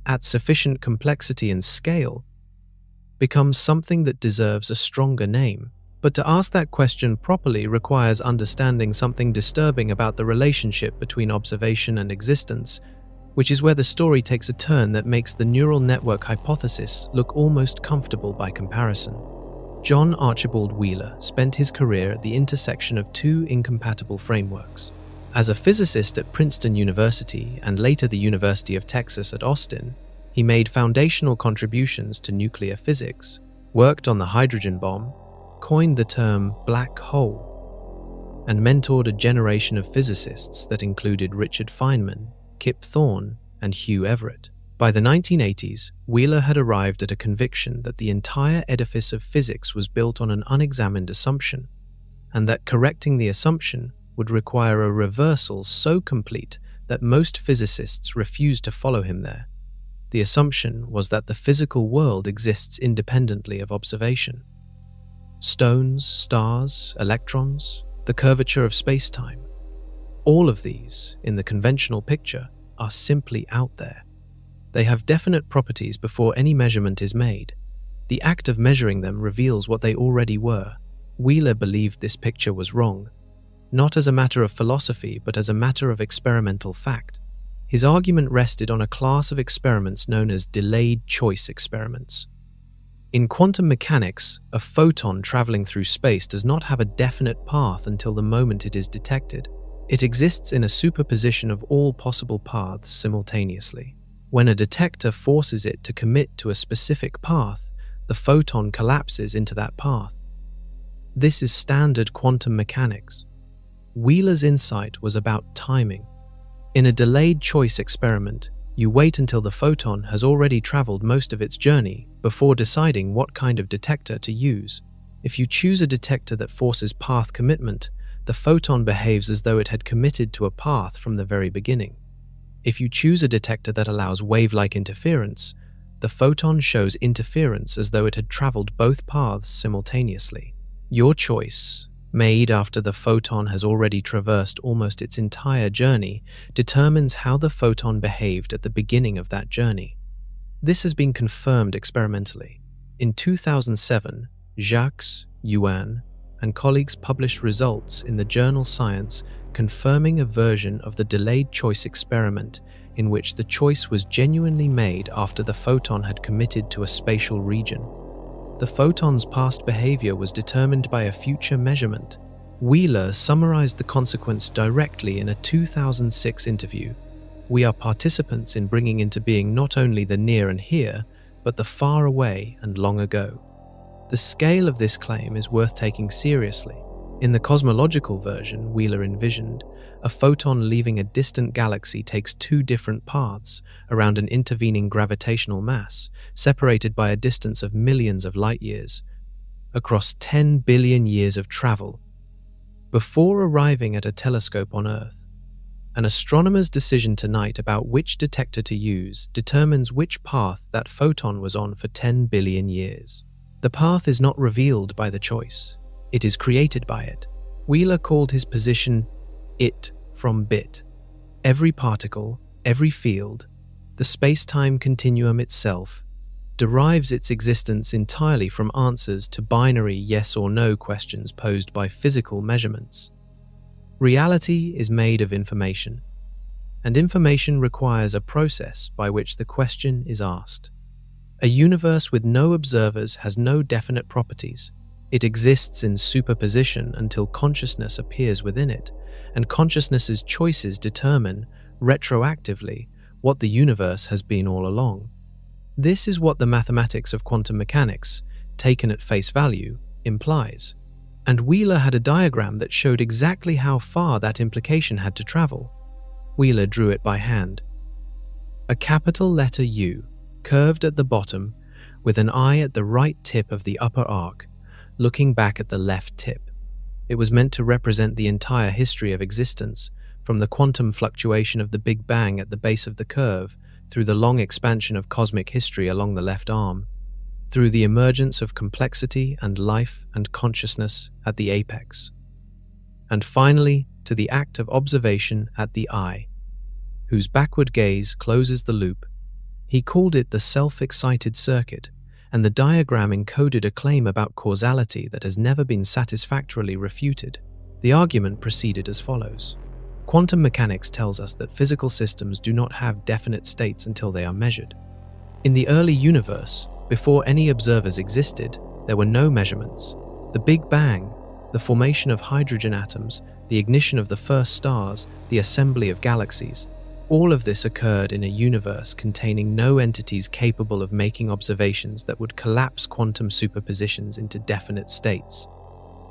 at sufficient complexity and scale, becomes something that deserves a stronger name. But to ask that question properly requires understanding something disturbing about the relationship between observation and existence, which is where the story takes a turn that makes the neural network hypothesis look almost comfortable by comparison. John Archibald Wheeler spent his career at the intersection of two incompatible frameworks. As a physicist at Princeton University and later the University of Texas at Austin, he made foundational contributions to nuclear physics, worked on the hydrogen bomb, coined the term black hole, and mentored a generation of physicists that included Richard Feynman, Kip Thorne, and Hugh Everett. By the 1980s, Wheeler had arrived at a conviction that the entire edifice of physics was built on an unexamined assumption, and that correcting the assumption would require a reversal so complete that most physicists refused to follow him there. The assumption was that the physical world exists independently of observation. Stones, stars, electrons, the curvature of space-time. All of these, in the conventional picture, are simply out there. They have definite properties before any measurement is made. The act of measuring them reveals what they already were. Wheeler believed this picture was wrong, not as a matter of philosophy, but as a matter of experimental fact. His argument rested on a class of experiments known as delayed choice experiments. In quantum mechanics, a photon traveling through space does not have a definite path until the moment it is detected. It exists in a superposition of all possible paths simultaneously. When a detector forces it to commit to a specific path, the photon collapses into that path. This is standard quantum mechanics. Wheeler's insight was about timing. In a delayed choice experiment, you wait until the photon has already traveled most of its journey before deciding what kind of detector to use. If you choose a detector that forces path commitment, the photon behaves as though it had committed to a path from the very beginning. If you choose a detector that allows wave-like interference, the photon shows interference as though it had traveled both paths simultaneously. Your choice, made after the photon has already traversed almost its entire journey, determines how the photon behaved at the beginning of that journey. This has been confirmed experimentally. In 2007, Jacques, Yuan, and colleagues published results in the journal Science confirming a version of the delayed choice experiment in which the choice was genuinely made after the photon had committed to a spatial region. The photon's past behavior was determined by a future measurement. Wheeler summarized the consequence directly in a 2006 interview. "We are participants in bringing into being not only the near and here, but the far away and long ago." The scale of this claim is worth taking seriously. In the cosmological version Wheeler envisioned, a photon leaving a distant galaxy takes two different paths around an intervening gravitational mass, separated by a distance of millions of light-years, across 10 billion years of travel, before arriving at a telescope on Earth. An astronomer's decision tonight about which detector to use determines which path that photon was on for 10 billion years. The path is not revealed by the choice. It is created by it. Wheeler called his position it from bit. Every particle, every field, the space-time continuum itself, derives its existence entirely from answers to binary yes or no questions posed by physical measurements. Reality is made of information, and information requires a process by which the question is asked. A universe with no observers has no definite properties. It exists in superposition until consciousness appears within it, and consciousness's choices determine, retroactively, what the universe has been all along. This is what the mathematics of quantum mechanics, taken at face value, implies. And Wheeler had a diagram that showed exactly how far that implication had to travel. Wheeler drew it by hand. A capital letter U, curved at the bottom, with an eye at the right tip of the upper arc, looking back at the left tip. It was meant to represent the entire history of existence, from the quantum fluctuation of the Big Bang at the base of the curve, through the long expansion of cosmic history along the left arm, through the emergence of complexity and life and consciousness at the apex, and finally to the act of observation at the eye, whose backward gaze closes the loop. He called it the self-excited circuit, and the diagram encoded a claim about causality that has never been satisfactorily refuted. The argument proceeded as follows. Quantum mechanics tells us that physical systems do not have definite states until they are measured. In the early universe, before any observers existed, there were no measurements. The Big Bang, the formation of hydrogen atoms, the ignition of the first stars, the assembly of galaxies, all of this occurred in a universe containing no entities capable of making observations that would collapse quantum superpositions into definite states.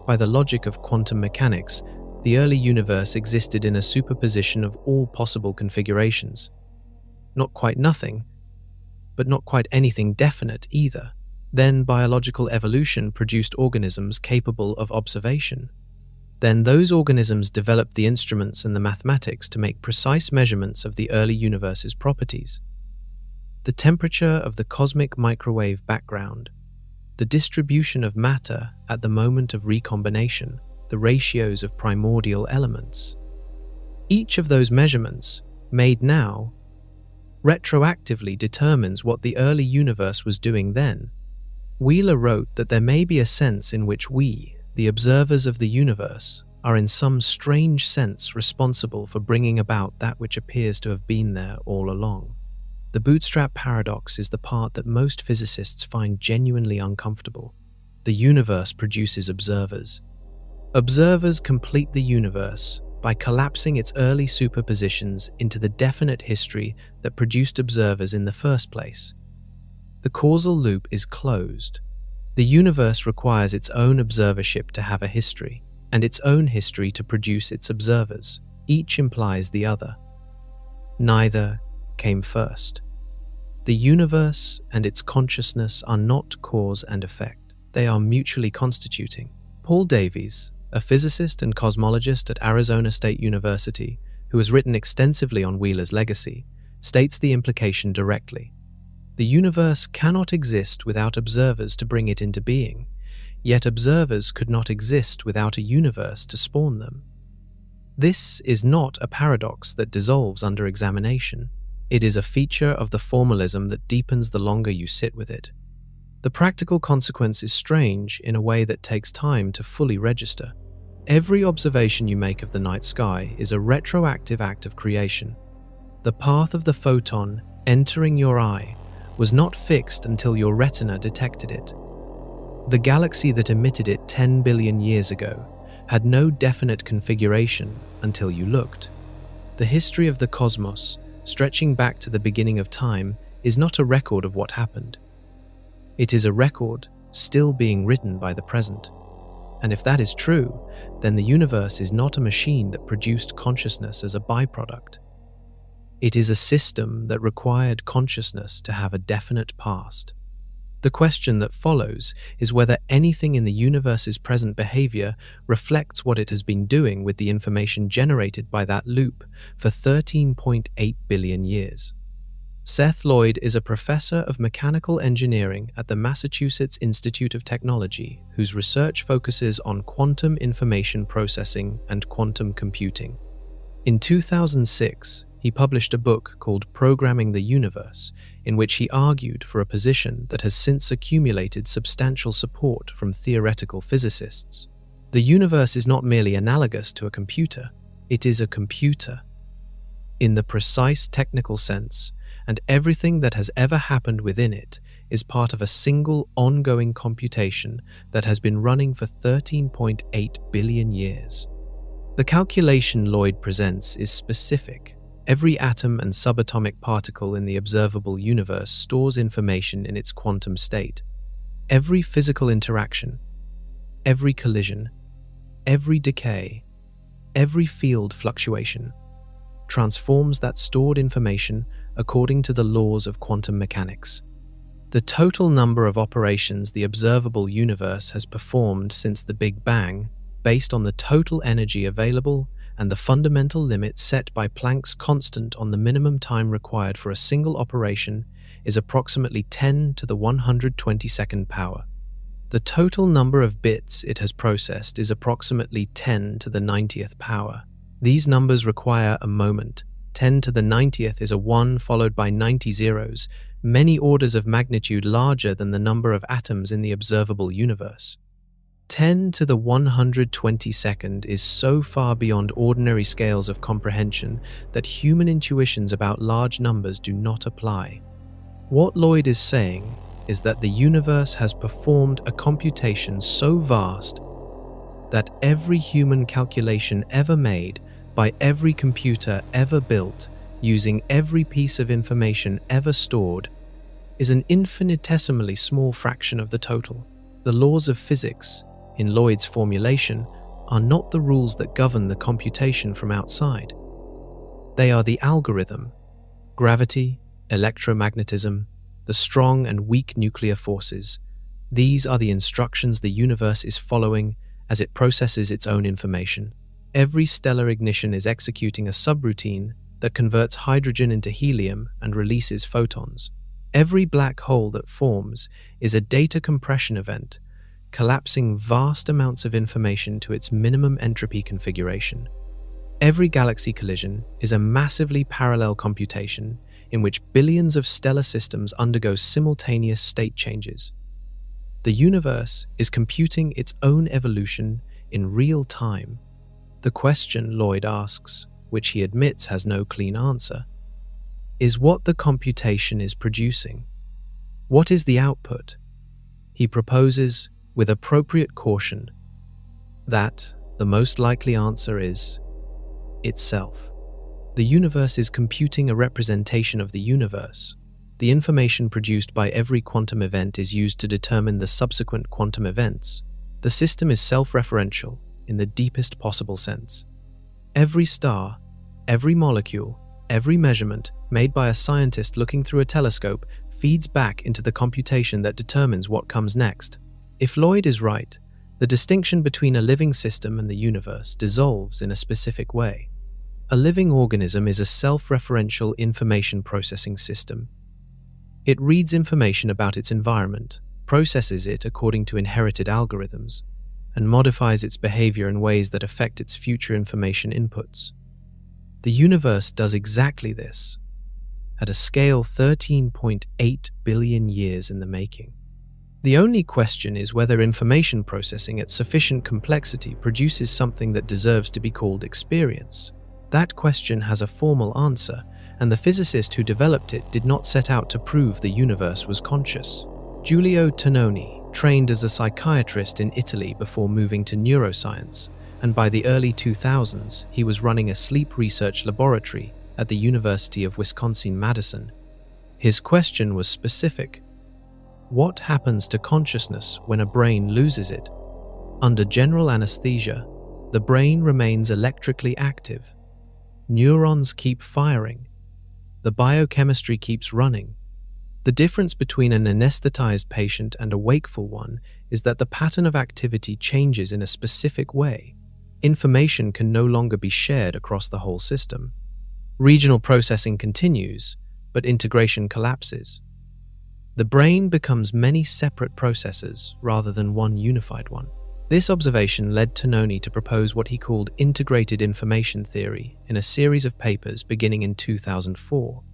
By the logic of quantum mechanics, the early universe existed in a superposition of all possible configurations. Not quite nothing, but not quite anything definite either. Then biological evolution produced organisms capable of observation. Then those organisms developed the instruments and the mathematics to make precise measurements of the early universe's properties. The temperature of the cosmic microwave background, the distribution of matter at the moment of recombination, the ratios of primordial elements. Each of those measurements, made now, retroactively determines what the early universe was doing then. Wheeler wrote that there may be a sense in which we, the observers of the universe, are in some strange sense responsible for bringing about that which appears to have been there all along. The bootstrap paradox is the part that most physicists find genuinely uncomfortable. The universe produces observers. Observers complete the universe by collapsing its early superpositions into the definite history that produced observers in the first place. The causal loop is closed. The universe requires its own observership to have a history, and its own history to produce its observers. Each implies the other. Neither came first. The universe and its consciousness are not cause and effect. They are mutually constituting. Paul Davies, a physicist and cosmologist at Arizona State University, who has written extensively on Wheeler's legacy, states the implication directly. The universe cannot exist without observers to bring it into being, yet observers could not exist without a universe to spawn them. This is not a paradox that dissolves under examination. It is a feature of the formalism that deepens the longer you sit with it. The practical consequence is strange in a way that takes time to fully register. Every observation you make of the night sky is a retroactive act of creation. The path of the photon entering your eye was not fixed until your retina detected it. The galaxy that emitted it 10 billion years ago had no definite configuration until you looked. The history of the cosmos, stretching back to the beginning of time, is not a record of what happened. It is a record still being written by the present. And if that is true, then the universe is not a machine that produced consciousness as a byproduct. It is a system that required consciousness to have a definite past. The question that follows is whether anything in the universe's present behavior reflects what it has been doing with the information generated by that loop for 13.8 billion years. Seth Lloyd is a professor of mechanical engineering at the Massachusetts Institute of Technology, whose research focuses on quantum information processing and quantum computing. In 2006, he published a book called Programming the Universe, in which he argued for a position that has since accumulated substantial support from theoretical physicists. The universe is not merely analogous to a computer, it is a computer. In the precise technical sense, and everything that has ever happened within it is part of a single ongoing computation that has been running for 13.8 billion years. The calculation Lloyd presents is specific. Every atom and subatomic particle in the observable universe stores information in its quantum state. Every physical interaction, every collision, every decay, every field fluctuation transforms that stored information according to the laws of quantum mechanics. The total number of operations the observable universe has performed since the Big Bang, based on the total energy available and the fundamental limit set by Planck's constant on the minimum time required for a single operation, is approximately 10 to the 122nd power. The total number of bits it has processed is approximately 10 to the 90th power. These numbers require a moment. 10 to the 90th is a 1 followed by 90 zeros, many orders of magnitude larger than the number of atoms in the observable universe. 10 to the 122nd is so far beyond ordinary scales of comprehension that human intuitions about large numbers do not apply. What Lloyd is saying is that the universe has performed a computation so vast that every human calculation ever made by every computer ever built, using every piece of information ever stored, is an infinitesimally small fraction of the total. The laws of physics, in Lloyd's formulation, are not the rules that govern the computation from outside. They are the algorithm, gravity, electromagnetism, the strong and weak nuclear forces. These are the instructions the universe is following as it processes its own information. Every stellar ignition is executing a subroutine that converts hydrogen into helium and releases photons. Every black hole that forms is a data compression event, collapsing vast amounts of information to its minimum entropy configuration. Every galaxy collision is a massively parallel computation in which billions of stellar systems undergo simultaneous state changes. The universe is computing its own evolution in real time. The question Lloyd asks, which he admits has no clean answer, is what the computation is producing. What is the output? He proposes, with appropriate caution, that the most likely answer is itself. The universe is computing a representation of the universe. The information produced by every quantum event is used to determine the subsequent quantum events. The system is self-referential in the deepest possible sense. Every star, every molecule, every measurement made by a scientist looking through a telescope feeds back into the computation that determines what comes next. If Lloyd is right, the distinction between a living system and the universe dissolves in a specific way. A living organism is a self-referential information processing system. It reads information about its environment, processes it according to inherited algorithms, and modifies its behavior in ways that affect its future information inputs. The universe does exactly this, at a scale 13.8 billion years in the making. The only question is whether information processing at sufficient complexity produces something that deserves to be called experience. That question has a formal answer, and the physicist who developed it did not set out to prove the universe was conscious. Giulio Tononi trained as a psychiatrist in Italy before moving to neuroscience, and by the early 2000s he was running a sleep research laboratory at the University of Wisconsin-Madison. His question was specific. What happens to consciousness when a brain loses it? Under general anesthesia, the brain remains electrically active. Neurons keep firing. The biochemistry keeps running. The difference between an anesthetized patient and a wakeful one is that the pattern of activity changes in a specific way. Information can no longer be shared across the whole system. Regional processing continues, but integration collapses. The brain becomes many separate processors rather than one unified one. This observation led Tononi to propose what he called integrated information theory in a series of papers beginning in 2004.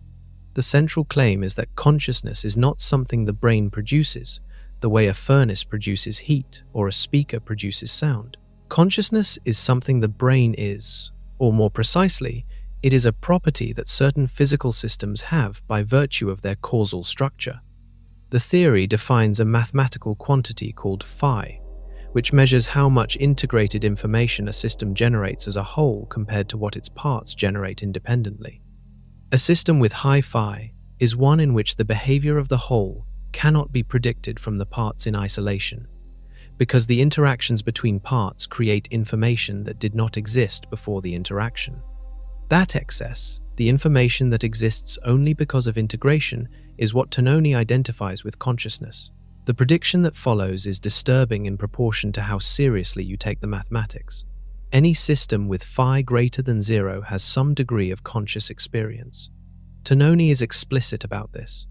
The central claim is that consciousness is not something the brain produces, the way a furnace produces heat or a speaker produces sound. Consciousness is something the brain is, or more precisely, it is a property that certain physical systems have by virtue of their causal structure. The theory defines a mathematical quantity called phi, which measures how much integrated information a system generates as a whole compared to what its parts generate independently. A system with high phi is one in which the behavior of the whole cannot be predicted from the parts in isolation, because the interactions between parts create information that did not exist before the interaction. That excess, the information that exists only because of integration, is what Tononi identifies with consciousness. The prediction that follows is disturbing in proportion to how seriously you take the mathematics. Any system with phi greater than 0 has some degree of conscious experience. Tononi is explicit about this.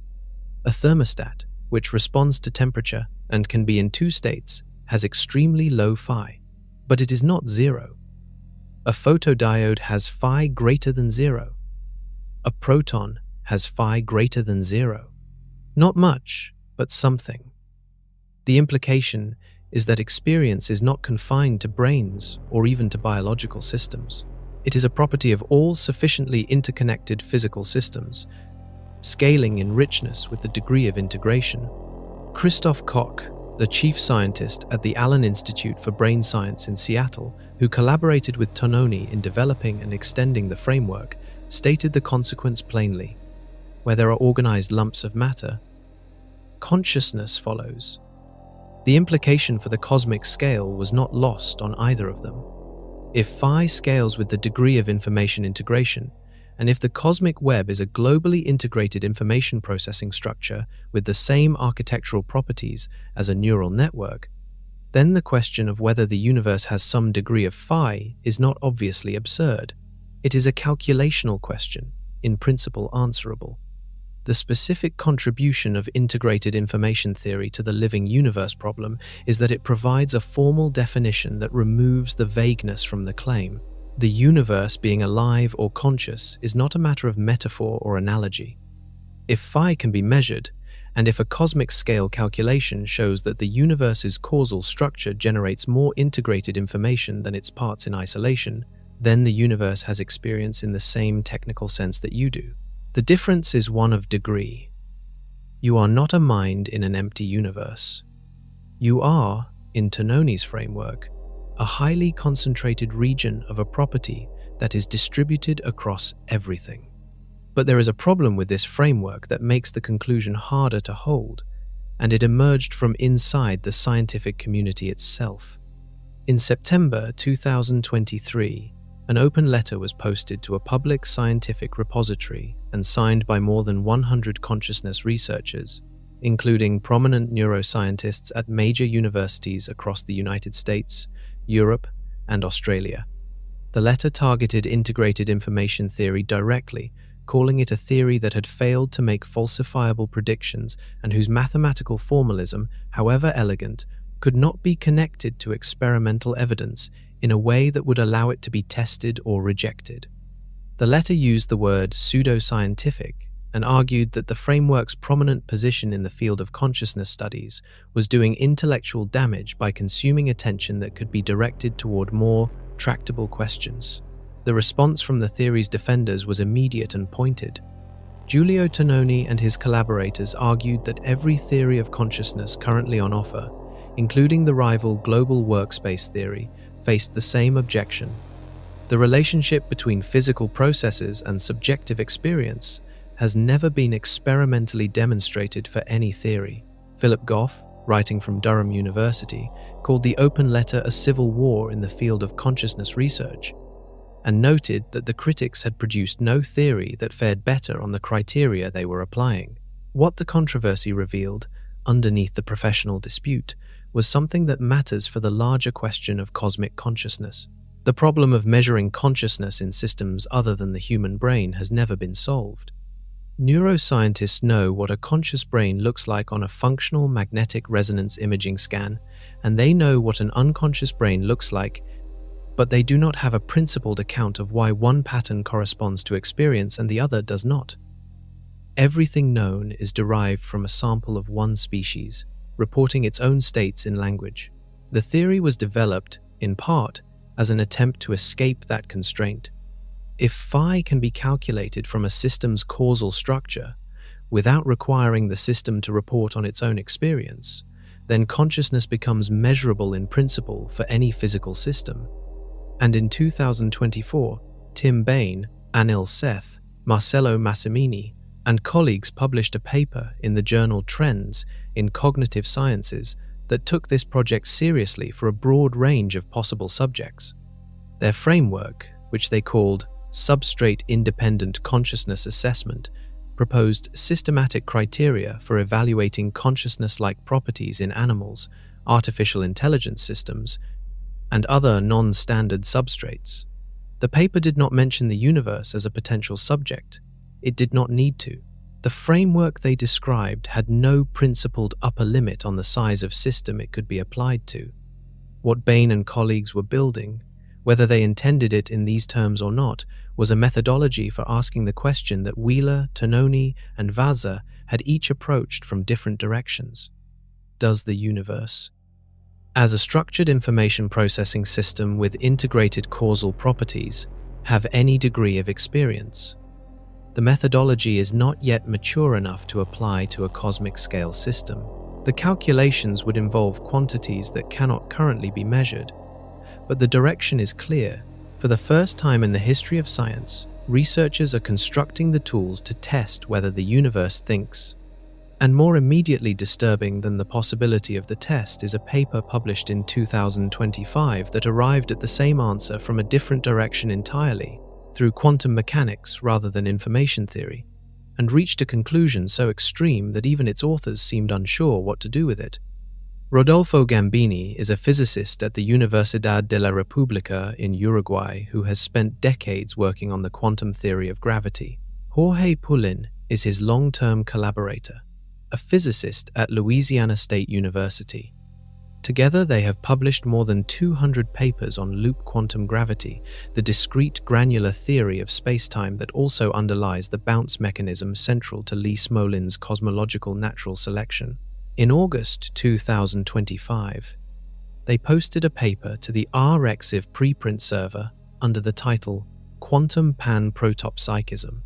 A thermostat, which responds to temperature and can be in two states, has extremely low phi, but it is not 0. A photodiode has phi greater than 0. A proton has phi greater than 0. Not much, but something. The implication is that experience is not confined to brains or even to biological systems. It is a property of all sufficiently interconnected physical systems, scaling in richness with the degree of integration. Christoph Koch, the chief scientist at the Allen Institute for Brain Science in Seattle, who collaborated with Tononi in developing and extending the framework, stated the consequence plainly. Where there are organized lumps of matter, consciousness follows. The implication for the cosmic scale was not lost on either of them. If phi scales with the degree of information integration, and if the cosmic web is a globally integrated information processing structure with the same architectural properties as a neural network, then the question of whether the universe has some degree of phi is not obviously absurd. It is a calculational question, in principle answerable. The specific contribution of integrated information theory to the living universe problem is that it provides a formal definition that removes the vagueness from the claim. The universe being alive or conscious is not a matter of metaphor or analogy. If phi can be measured, and if a cosmic scale calculation shows that the universe's causal structure generates more integrated information than its parts in isolation, then the universe has experience in the same technical sense that you do. The difference is one of degree. You are not a mind in an empty universe. You are, in Tononi's framework, a highly concentrated region of a property that is distributed across everything. But there is a problem with this framework that makes the conclusion harder to hold, and it emerged from inside the scientific community itself. In September 2023, an open letter was posted to a public scientific repository and signed by more than 100 consciousness researchers, including prominent neuroscientists at major universities across the United States, Europe, and Australia. The letter targeted integrated information theory directly, calling it a theory that had failed to make falsifiable predictions and whose mathematical formalism, however elegant, could not be connected to experimental evidence in a way that would allow it to be tested or rejected. The letter used the word pseudoscientific and argued that the framework's prominent position in the field of consciousness studies was doing intellectual damage by consuming attention that could be directed toward more tractable questions. The response from the theory's defenders was immediate and pointed. Giulio Tononi and his collaborators argued that every theory of consciousness currently on offer, including the rival global workspace theory, faced the same objection. The relationship between physical processes and subjective experience has never been experimentally demonstrated for any theory. Philip Goff, writing from Durham University, called the open letter a civil war in the field of consciousness research, and noted that the critics had produced no theory that fared better on the criteria they were applying. What the controversy revealed, underneath the professional dispute, was something that matters for the larger question of cosmic consciousness. The problem of measuring consciousness in systems other than the human brain has never been solved. Neuroscientists know what a conscious brain looks like on a functional magnetic resonance imaging scan, and they know what an unconscious brain looks like, but they do not have a principled account of why one pattern corresponds to experience and the other does not. Everything known is derived from a sample of one species, reporting its own states in language. The theory was developed, in part, as an attempt to escape that constraint. If phi can be calculated from a system's causal structure, without requiring the system to report on its own experience, then consciousness becomes measurable in principle for any physical system. And in 2024, Tim Bain, Anil Seth, Marcello Massimini, and colleagues published a paper in the journal Trends in Cognitive Sciences that took this project seriously for a broad range of possible subjects. Their framework, which they called Substrate-Independent Consciousness Assessment, proposed systematic criteria for evaluating consciousness-like properties in animals, artificial intelligence systems, and other non-standard substrates. The paper did not mention the universe as a potential subject. It did not need to. The framework they described had no principled upper limit on the size of system it could be applied to. What Bain and colleagues were building, whether they intended it in these terms or not, was a methodology for asking the question that Wheeler, Tononi, and Vaza had each approached from different directions. Does the universe, as a structured information processing system with integrated causal properties, have any degree of experience? The methodology is not yet mature enough to apply to a cosmic scale system. The calculations would involve quantities that cannot currently be measured. But the direction is clear. For the first time in the history of science, researchers are constructing the tools to test whether the universe thinks. And more immediately disturbing than the possibility of the test is a paper published in 2025 that arrived at the same answer from a different direction entirely, through quantum mechanics rather than information theory, and reached a conclusion so extreme that even its authors seemed unsure what to do with it. Rodolfo Gambini is a physicist at the Universidad de la República in Uruguay who has spent decades working on the quantum theory of gravity. Jorge Pullin is his long-term collaborator, a physicist at Louisiana State University. Together, they have published more than 200 papers on loop quantum gravity, the discrete granular theory of spacetime that also underlies the bounce mechanism central to Lee Smolin's cosmological natural selection. In August 2025, they posted a paper to the RXiv preprint server under the title Quantum Panpsychism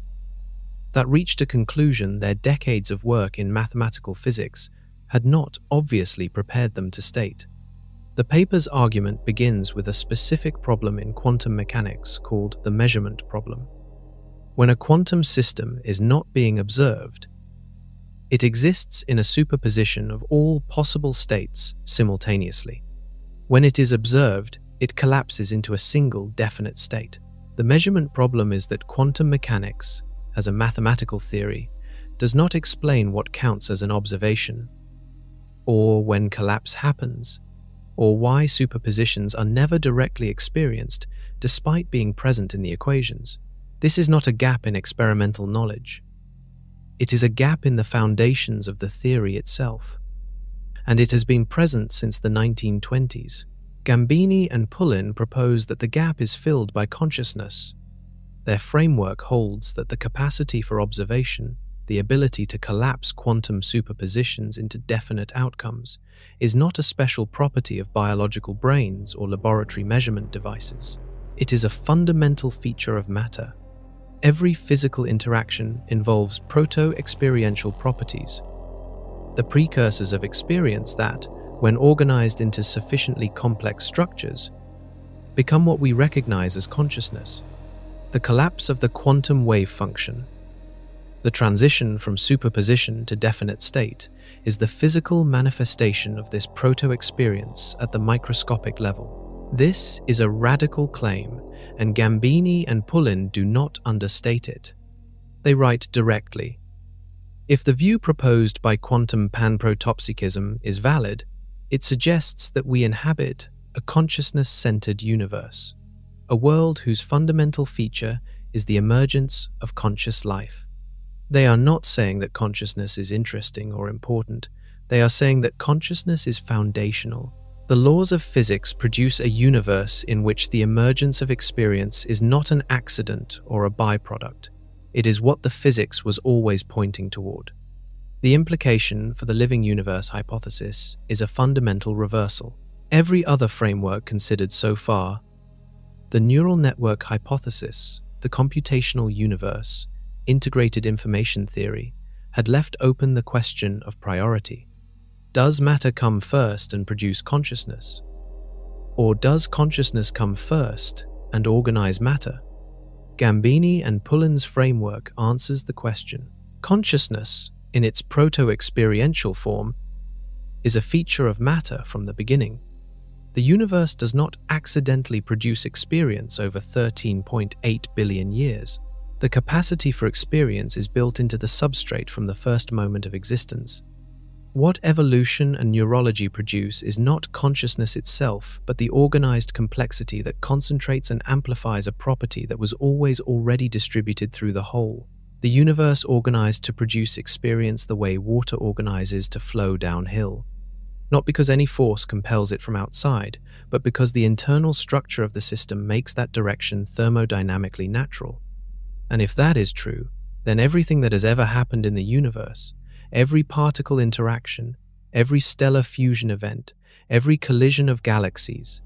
that reached a conclusion their decades of work in mathematical physics had not obviously prepared them to state. The paper's argument begins with a specific problem in quantum mechanics called the measurement problem. When a quantum system is not being observed, it exists in a superposition of all possible states simultaneously. When it is observed, it collapses into a single definite state. The measurement problem is that quantum mechanics, as a mathematical theory, does not explain what counts as an observation, or when collapse happens, or why superpositions are never directly experienced despite being present in the equations. This is not a gap in experimental knowledge. It is a gap in the foundations of the theory itself, and it has been present since the 1920s. Gambini and Pullin propose that the gap is filled by consciousness. Their framework holds that the capacity for observation, the ability to collapse quantum superpositions into definite outcomes, is not a special property of biological brains or laboratory measurement devices. It is a fundamental feature of matter. Every physical interaction involves proto-experiential properties, the precursors of experience that, when organized into sufficiently complex structures, become what we recognize as consciousness. The collapse of the quantum wave function, the transition from superposition to definite state, is the physical manifestation of this proto-experience at the microscopic level. This is a radical claim, and Gambini and Pullin do not understate it. They write directly, if the view proposed by quantum panpsychism is valid, it suggests that we inhabit a consciousness-centered universe, a world whose fundamental feature is the emergence of conscious life. They are not saying that consciousness is interesting or important. They are saying that consciousness is foundational. The laws of physics produce a universe in which the emergence of experience is not an accident or a byproduct. It is what the physics was always pointing toward. The implication for the living universe hypothesis is a fundamental reversal. Every other framework considered so far, the neural network hypothesis, the computational universe, integrated information theory, had left open the question of priority. Does matter come first and produce consciousness? Or does consciousness come first and organize matter? Gambini and Pullin's framework answers the question. Consciousness, in its proto-experiential form, is a feature of matter from the beginning. The universe does not accidentally produce experience over 13.8 billion years. The capacity for experience is built into the substrate from the first moment of existence. What evolution and neurology produce is not consciousness itself, but the organized complexity that concentrates and amplifies a property that was always already distributed through the whole. The universe organized to produce experience the way water organizes to flow downhill. Not because any force compels it from outside, but because the internal structure of the system makes that direction thermodynamically natural. And if that is true, then everything that has ever happened in the universe, every particle interaction, every stellar fusion event, every collision of galaxies,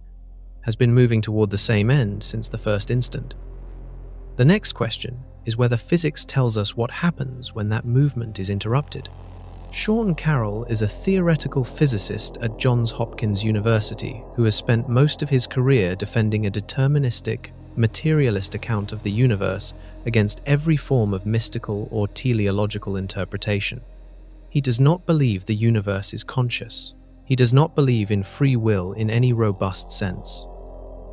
has been moving toward the same end since the first instant. The next question is whether physics tells us what happens when that movement is interrupted. Sean Carroll is a theoretical physicist at Johns Hopkins University who has spent most of his career defending a deterministic, materialist account of the universe against every form of mystical or teleological interpretation. He does not believe the universe is conscious. He does not believe in free will in any robust sense.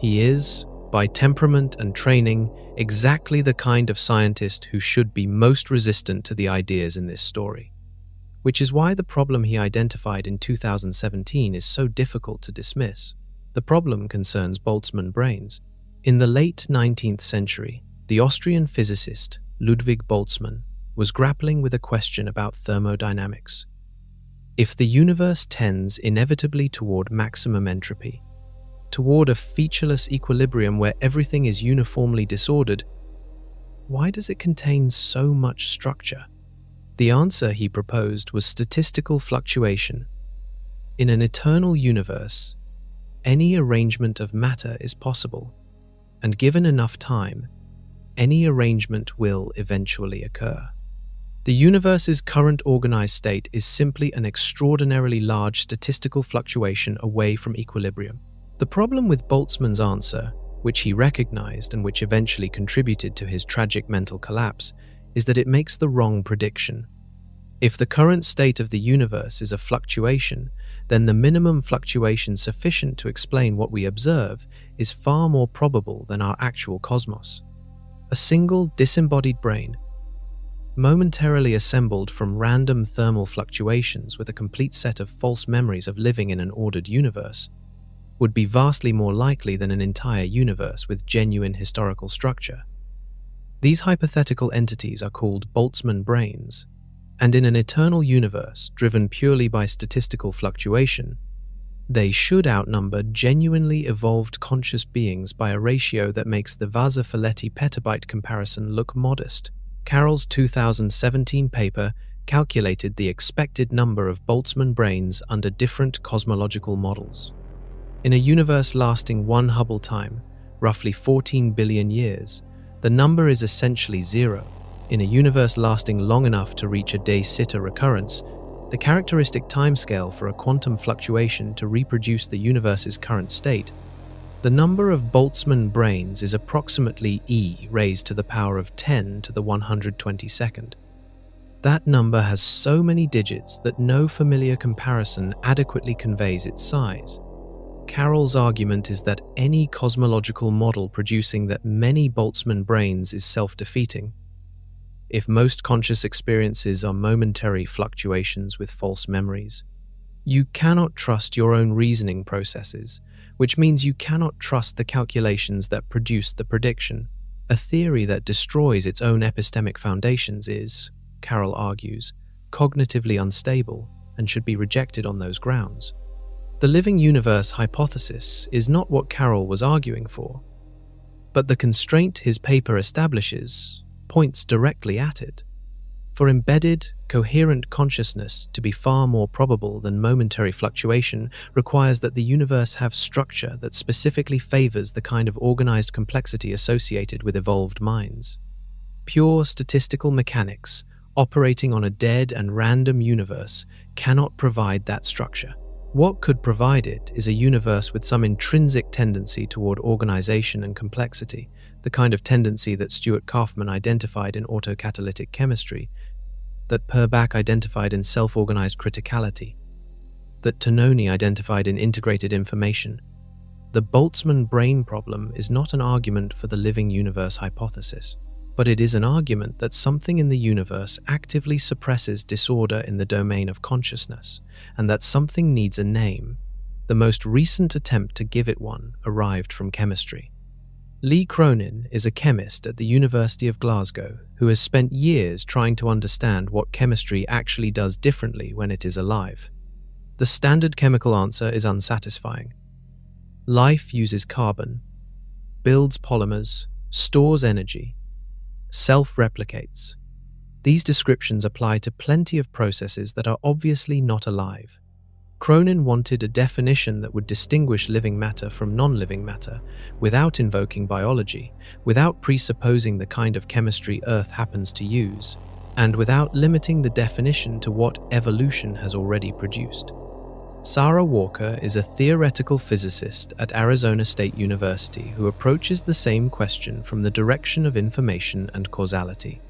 He is, by temperament and training, exactly the kind of scientist who should be most resistant to the ideas in this story. Which is why the problem he identified in 2017 is so difficult to dismiss. The problem concerns Boltzmann brains. In the late 19th century, the Austrian physicist Ludwig Boltzmann was grappling with a question about thermodynamics. If the universe tends inevitably toward maximum entropy, toward a featureless equilibrium where everything is uniformly disordered, why does it contain so much structure? The answer he proposed was statistical fluctuation. In an eternal universe, any arrangement of matter is possible. and given enough time, any arrangement will eventually occur. The universe's current organized state is simply an extraordinarily large statistical fluctuation away from equilibrium. The problem with Boltzmann's answer, which he recognized and which eventually contributed to his tragic mental collapse, is that it makes the wrong prediction. If the current state of the universe is a fluctuation, then the minimum fluctuation sufficient to explain what we observe is far more probable than our actual cosmos. A single disembodied brain, momentarily assembled from random thermal fluctuations with a complete set of false memories of living in an ordered universe, would be vastly more likely than an entire universe with genuine historical structure. These hypothetical entities are called Boltzmann brains, and in an eternal universe driven purely by statistical fluctuation, they should outnumber genuinely evolved conscious beings by a ratio that makes the Vasa-Feletti petabyte comparison look modest. Carroll's 2017 paper calculated the expected number of Boltzmann brains under different cosmological models. In a universe lasting 1 Hubble time, roughly 14 billion years, the number is essentially zero. In a universe lasting long enough to reach a de Sitter recurrence, the characteristic timescale for a quantum fluctuation to reproduce the universe's current state, the number of Boltzmann brains is approximately e raised to the power of 10 to the 122nd. That number has so many digits that no familiar comparison adequately conveys its size. Carroll's argument is that any cosmological model producing that many Boltzmann brains is self-defeating. If most conscious experiences are momentary fluctuations with false memories, you cannot trust your own reasoning processes, which means you cannot trust the calculations that produce the prediction. A theory that destroys its own epistemic foundations is, Carroll argues, cognitively unstable and should be rejected on those grounds. The living universe hypothesis is not what Carroll was arguing for, but the constraint his paper establishes points directly at it. For embedded, coherent consciousness to be far more probable than momentary fluctuation requires that the universe have structure that specifically favors the kind of organized complexity associated with evolved minds. Pure statistical mechanics, operating on a dead and random universe, cannot provide that structure. What could provide it is a universe with some intrinsic tendency toward organization and complexity, the kind of tendency that Stuart Kauffman identified in autocatalytic chemistry, that Purbach identified in self-organized criticality, that Tononi identified in integrated information. The Boltzmann brain problem is not an argument for the living universe hypothesis, but it is an argument that something in the universe actively suppresses disorder in the domain of consciousness, and that something needs a name. The most recent attempt to give it one arrived from chemistry. Lee Cronin is a chemist at the University of Glasgow who has spent years trying to understand what chemistry actually does differently when it is alive. The standard chemical answer is unsatisfying. Life uses carbon, builds polymers, stores energy, self-replicates. These descriptions apply to plenty of processes that are obviously not alive. Cronin wanted a definition that would distinguish living matter from non-living matter, without invoking biology, without presupposing the kind of chemistry Earth happens to use, and without limiting the definition to what evolution has already produced. Sarah Walker is a theoretical physicist at Arizona State University who approaches the same question from the direction of information and causality.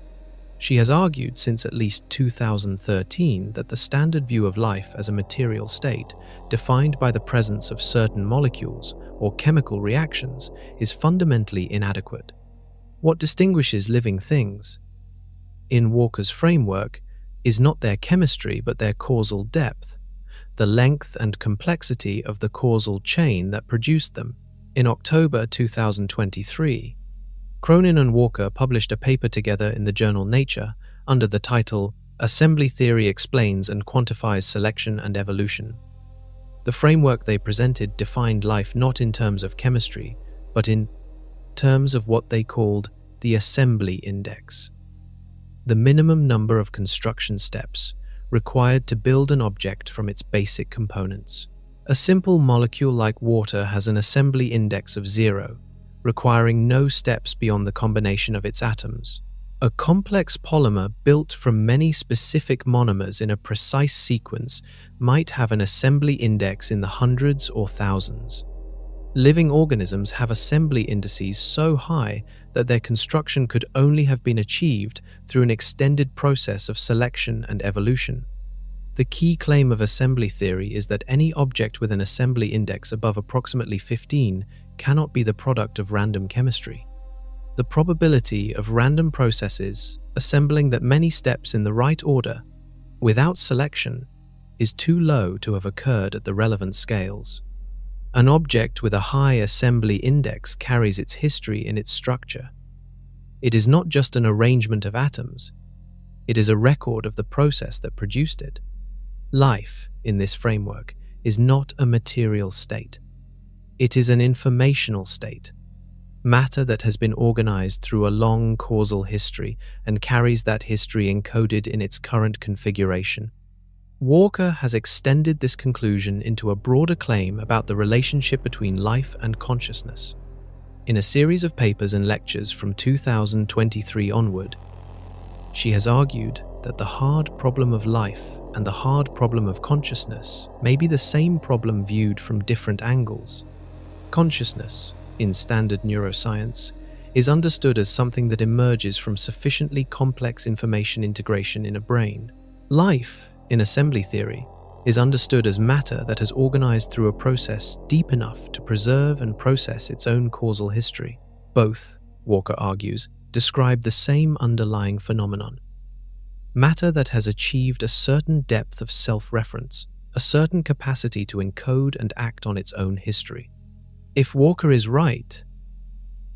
She has argued since at least 2013 that the standard view of life as a material state, defined by the presence of certain molecules or chemical reactions, is fundamentally inadequate. What distinguishes living things, in Walker's framework, is not their chemistry but their causal depth, the length and complexity of the causal chain that produced them. In October 2023, Cronin and Walker published a paper together in the journal Nature under the title Assembly Theory Explains and Quantifies Selection and Evolution. The framework they presented defined life not in terms of chemistry, but in terms of what they called the assembly index, the minimum number of construction steps required to build an object from its basic components. A simple molecule like water has an assembly index of 0, requiring no steps beyond the combination of its atoms. A complex polymer built from many specific monomers in a precise sequence might have an assembly index in the hundreds or thousands. Living organisms have assembly indices so high that their construction could only have been achieved through an extended process of selection and evolution. The key claim of assembly theory is that any object with an assembly index above approximately 15 cannot be the product of random chemistry. The probability of random processes assembling that many steps in the right order, without selection, is too low to have occurred at the relevant scales. An object with a high assembly index carries its history in its structure. It is not just an arrangement of atoms, it is a record of the process that produced it. Life, in this framework, is not a material state. It is an informational state. Matter that has been organized through a long causal history and carries that history encoded in its current configuration. Walker has extended this conclusion into a broader claim about the relationship between life and consciousness. In a series of papers and lectures from 2023 onward, she has argued that the hard problem of life and the hard problem of consciousness may be the same problem viewed from different angles. Consciousness, in standard neuroscience, is understood as something that emerges from sufficiently complex information integration in a brain. Life, in assembly theory, is understood as matter that has organized through a process deep enough to preserve and process its own causal history. Both, Walker argues, describe the same underlying phenomenon. Matter that has achieved a certain depth of self-reference, a certain capacity to encode and act on its own history. If Walker is right,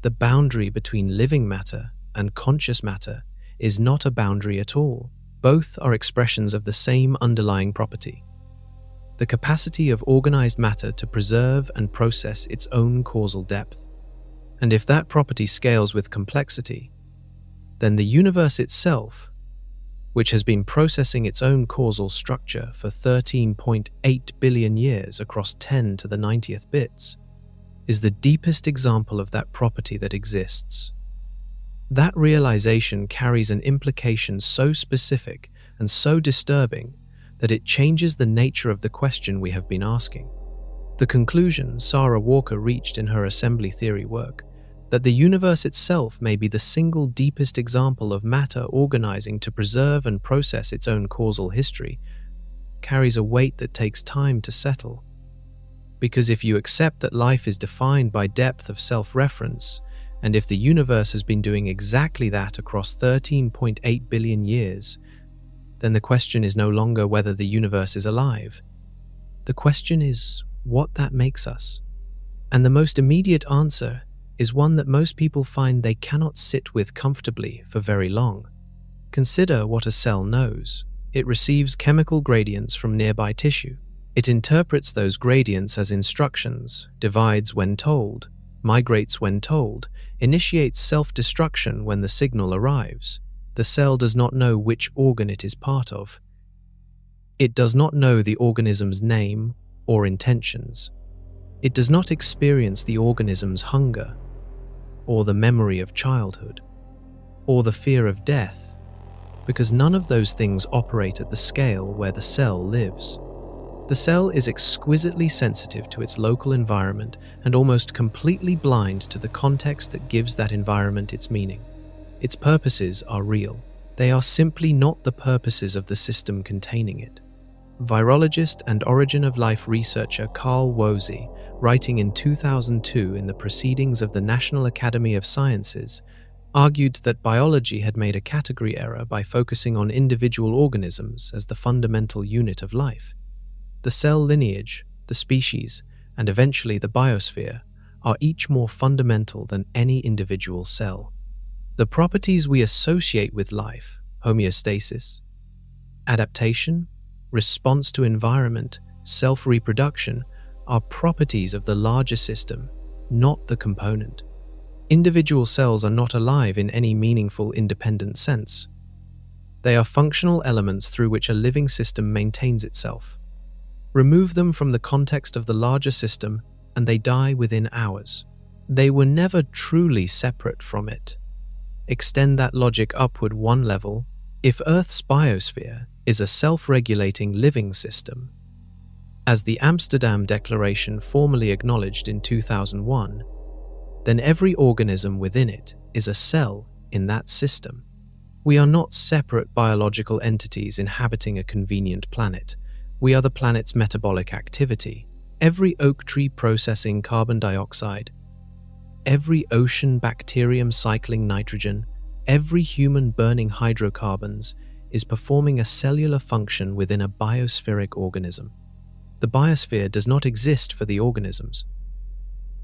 the boundary between living matter and conscious matter is not a boundary at all. Both are expressions of the same underlying property: the capacity of organized matter to preserve and process its own causal depth. And if that property scales with complexity, then the universe itself, which has been processing its own causal structure for 13.8 billion years across 10 to the 90th bits, is the deepest example of that property that exists. That realization carries an implication so specific and so disturbing that it changes the nature of the question we have been asking. The conclusion Sarah Walker reached in her assembly theory work, that the universe itself may be the single deepest example of matter organizing to preserve and process its own causal history, carries a weight that takes time to settle. Because if you accept that life is defined by depth of self-reference, and if the universe has been doing exactly that across 13.8 billion years, then the question is no longer whether the universe is alive. The question is what that makes us. And the most immediate answer is one that most people find they cannot sit with comfortably for very long. Consider what a cell knows. It receives chemical gradients from nearby tissue. It interprets those gradients as instructions, divides when told, migrates when told, initiates self-destruction when the signal arrives. The cell does not know which organ it is part of. It does not know the organism's name or intentions. It does not experience the organism's hunger, or the memory of childhood, or the fear of death, because none of those things operate at the scale where the cell lives. The cell is exquisitely sensitive to its local environment and almost completely blind to the context that gives that environment its meaning. Its purposes are real. They are simply not the purposes of the system containing it. Virologist and origin of life researcher Carl Woese, writing in 2002 in the Proceedings of the National Academy of Sciences, argued that biology had made a category error by focusing on individual organisms as the fundamental unit of life. The cell lineage, the species, and eventually the biosphere are each more fundamental than any individual cell. The properties we associate with life, homeostasis, adaptation, response to environment, self-reproduction, are properties of the larger system, not the component. Individual cells are not alive in any meaningful independent sense. They are functional elements through which a living system maintains itself. Remove them from the context of the larger system, and they die within hours. They were never truly separate from it. Extend that logic upward one level. If Earth's biosphere is a self-regulating living system, as the Amsterdam Declaration formally acknowledged in 2001, then every organism within it is a cell in that system. We are not separate biological entities inhabiting a convenient planet. We are the planet's metabolic activity. Every oak tree processing carbon dioxide, every ocean bacterium cycling nitrogen, every human burning hydrocarbons is performing a cellular function within a biospheric organism. The biosphere does not exist for the organisms.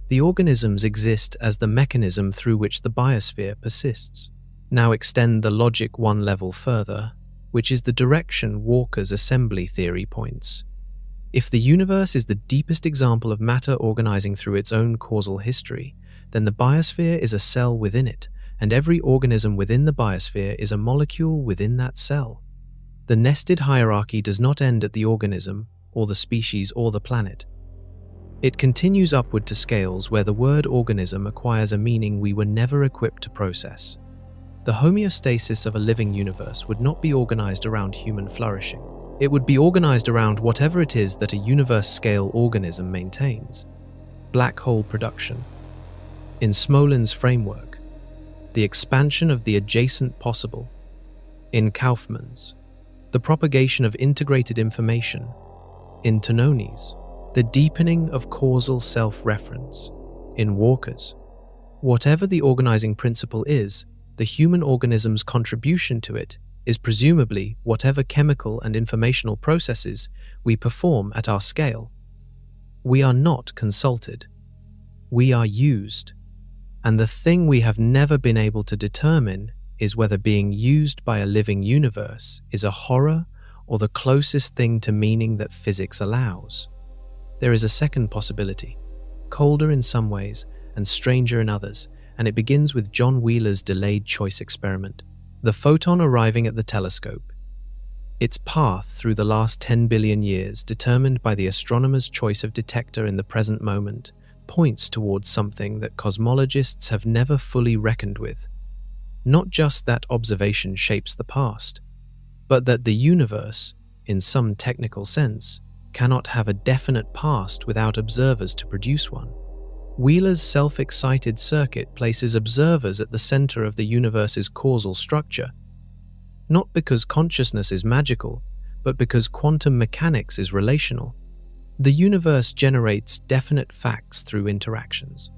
The organisms exist as the mechanism through which the biosphere persists. Now extend the logic one level further, which is the direction Walker's assembly theory points. If the universe is the deepest example of matter organizing through its own causal history, then the biosphere is a cell within it, and every organism within the biosphere is a molecule within that cell. The nested hierarchy does not end at the organism, or the species, or the planet. It continues upward to scales where the word organism acquires a meaning we were never equipped to process. The homeostasis of a living universe would not be organized around human flourishing. It would be organized around whatever it is that a universe-scale organism maintains. Black hole production. In Smolin's framework, the expansion of the adjacent possible. In Kauffman's, the propagation of integrated information. In Tononi's, the deepening of causal self-reference. In Walker's, whatever the organizing principle is, the human organism's contribution to it is presumably whatever chemical and informational processes we perform at our scale. We are not consulted. We are used. And the thing we have never been able to determine is whether being used by a living universe is a horror or the closest thing to meaning that physics allows. There is a second possibility, colder in some ways and stranger in others, and it begins with John Wheeler's delayed choice experiment. The photon arriving at the telescope, its path through the last 10 billion years determined by the astronomer's choice of detector in the present moment, points towards something that cosmologists have never fully reckoned with. Not just that observation shapes the past, but that the universe, in some technical sense, cannot have a definite past without observers to produce one. Wheeler's self-excited circuit places observers at the center of the universe's causal structure, not because consciousness is magical, but because quantum mechanics is relational. The universe generates definite facts through interactions.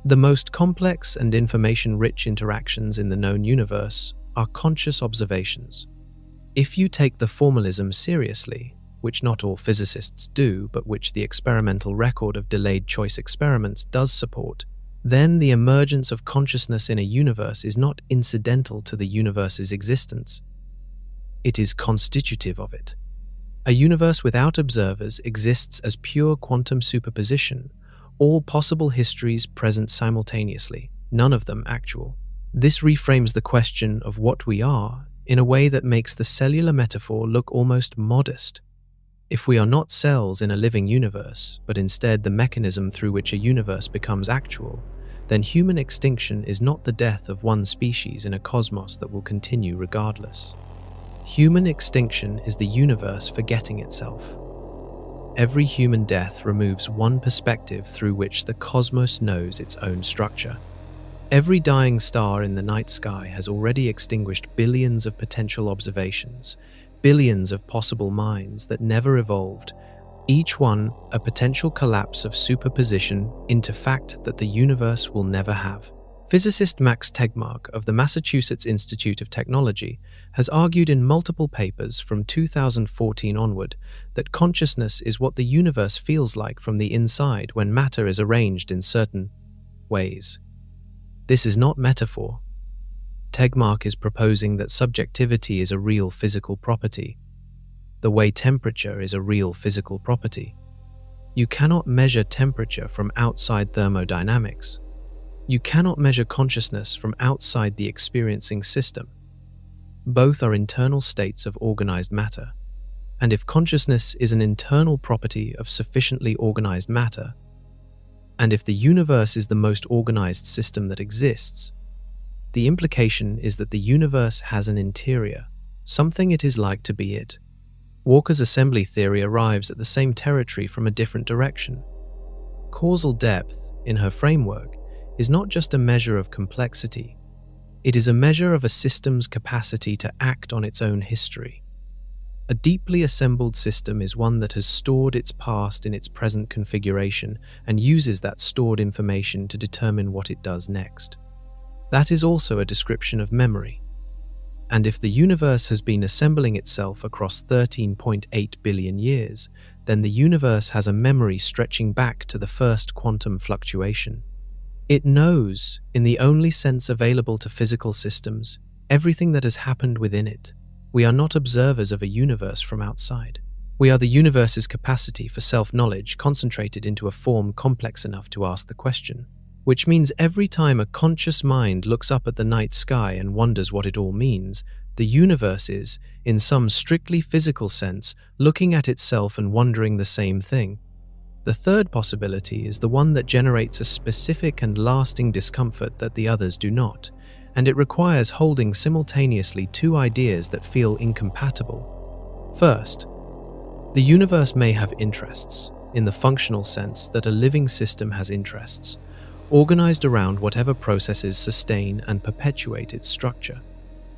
The most complex and information-rich interactions in the known universe are conscious observations. If you take the formalism seriously, which not all physicists do, but which the experimental record of delayed choice experiments does support, then the emergence of consciousness in a universe is not incidental to the universe's existence. It is constitutive of it. A universe without observers exists as pure quantum superposition, all possible histories present simultaneously, none of them actual. This reframes the question of what we are in a way that makes the cellular metaphor look almost modest. If we are not cells in a living universe, but instead the mechanism through which a universe becomes actual, then human extinction is not the death of one species in a cosmos that will continue regardless. Human extinction is the universe forgetting itself. Every human death removes one perspective through which the cosmos knows its own structure. Every dying star in the night sky has already extinguished billions of potential observations, billions of possible minds that never evolved, each one a potential collapse of superposition into fact that the universe will never have. Physicist Max Tegmark of the Massachusetts Institute of Technology has argued in multiple papers from 2014 onward that consciousness is what the universe feels like from the inside when matter is arranged in certain ways. This is not metaphor. Tegmark is proposing that subjectivity is a real physical property, the way temperature is a real physical property. You cannot measure temperature from outside thermodynamics. You cannot measure consciousness from outside the experiencing system. Both are internal states of organized matter, and if consciousness is an internal property of sufficiently organized matter, And if the universe is the most organized system that exists, the implication is that the universe has an interior, something it is like to be it. Walker's assembly theory arrives at the same territory from a different direction. Causal depth, in her framework, is not just a measure of complexity. It is a measure of a system's capacity to act on its own history. A deeply assembled system is one that has stored its past in its present configuration and uses that stored information to determine what it does next. That is also a description of memory. And if the universe has been assembling itself across 13.8 billion years, then the universe has a memory stretching back to the first quantum fluctuation. It knows, in the only sense available to physical systems, everything that has happened within it. We are not observers of a universe from outside. We are the universe's capacity for self-knowledge concentrated into a form complex enough to ask the question. Which means every time a conscious mind looks up at the night sky and wonders what it all means, the universe is, in some strictly physical sense, looking at itself and wondering the same thing. The third possibility is the one that generates a specific and lasting discomfort that the others do not, and it requires holding simultaneously two ideas that feel incompatible. First, the universe may have interests, in the functional sense that a living system has interests, organized around whatever processes sustain and perpetuate its structure.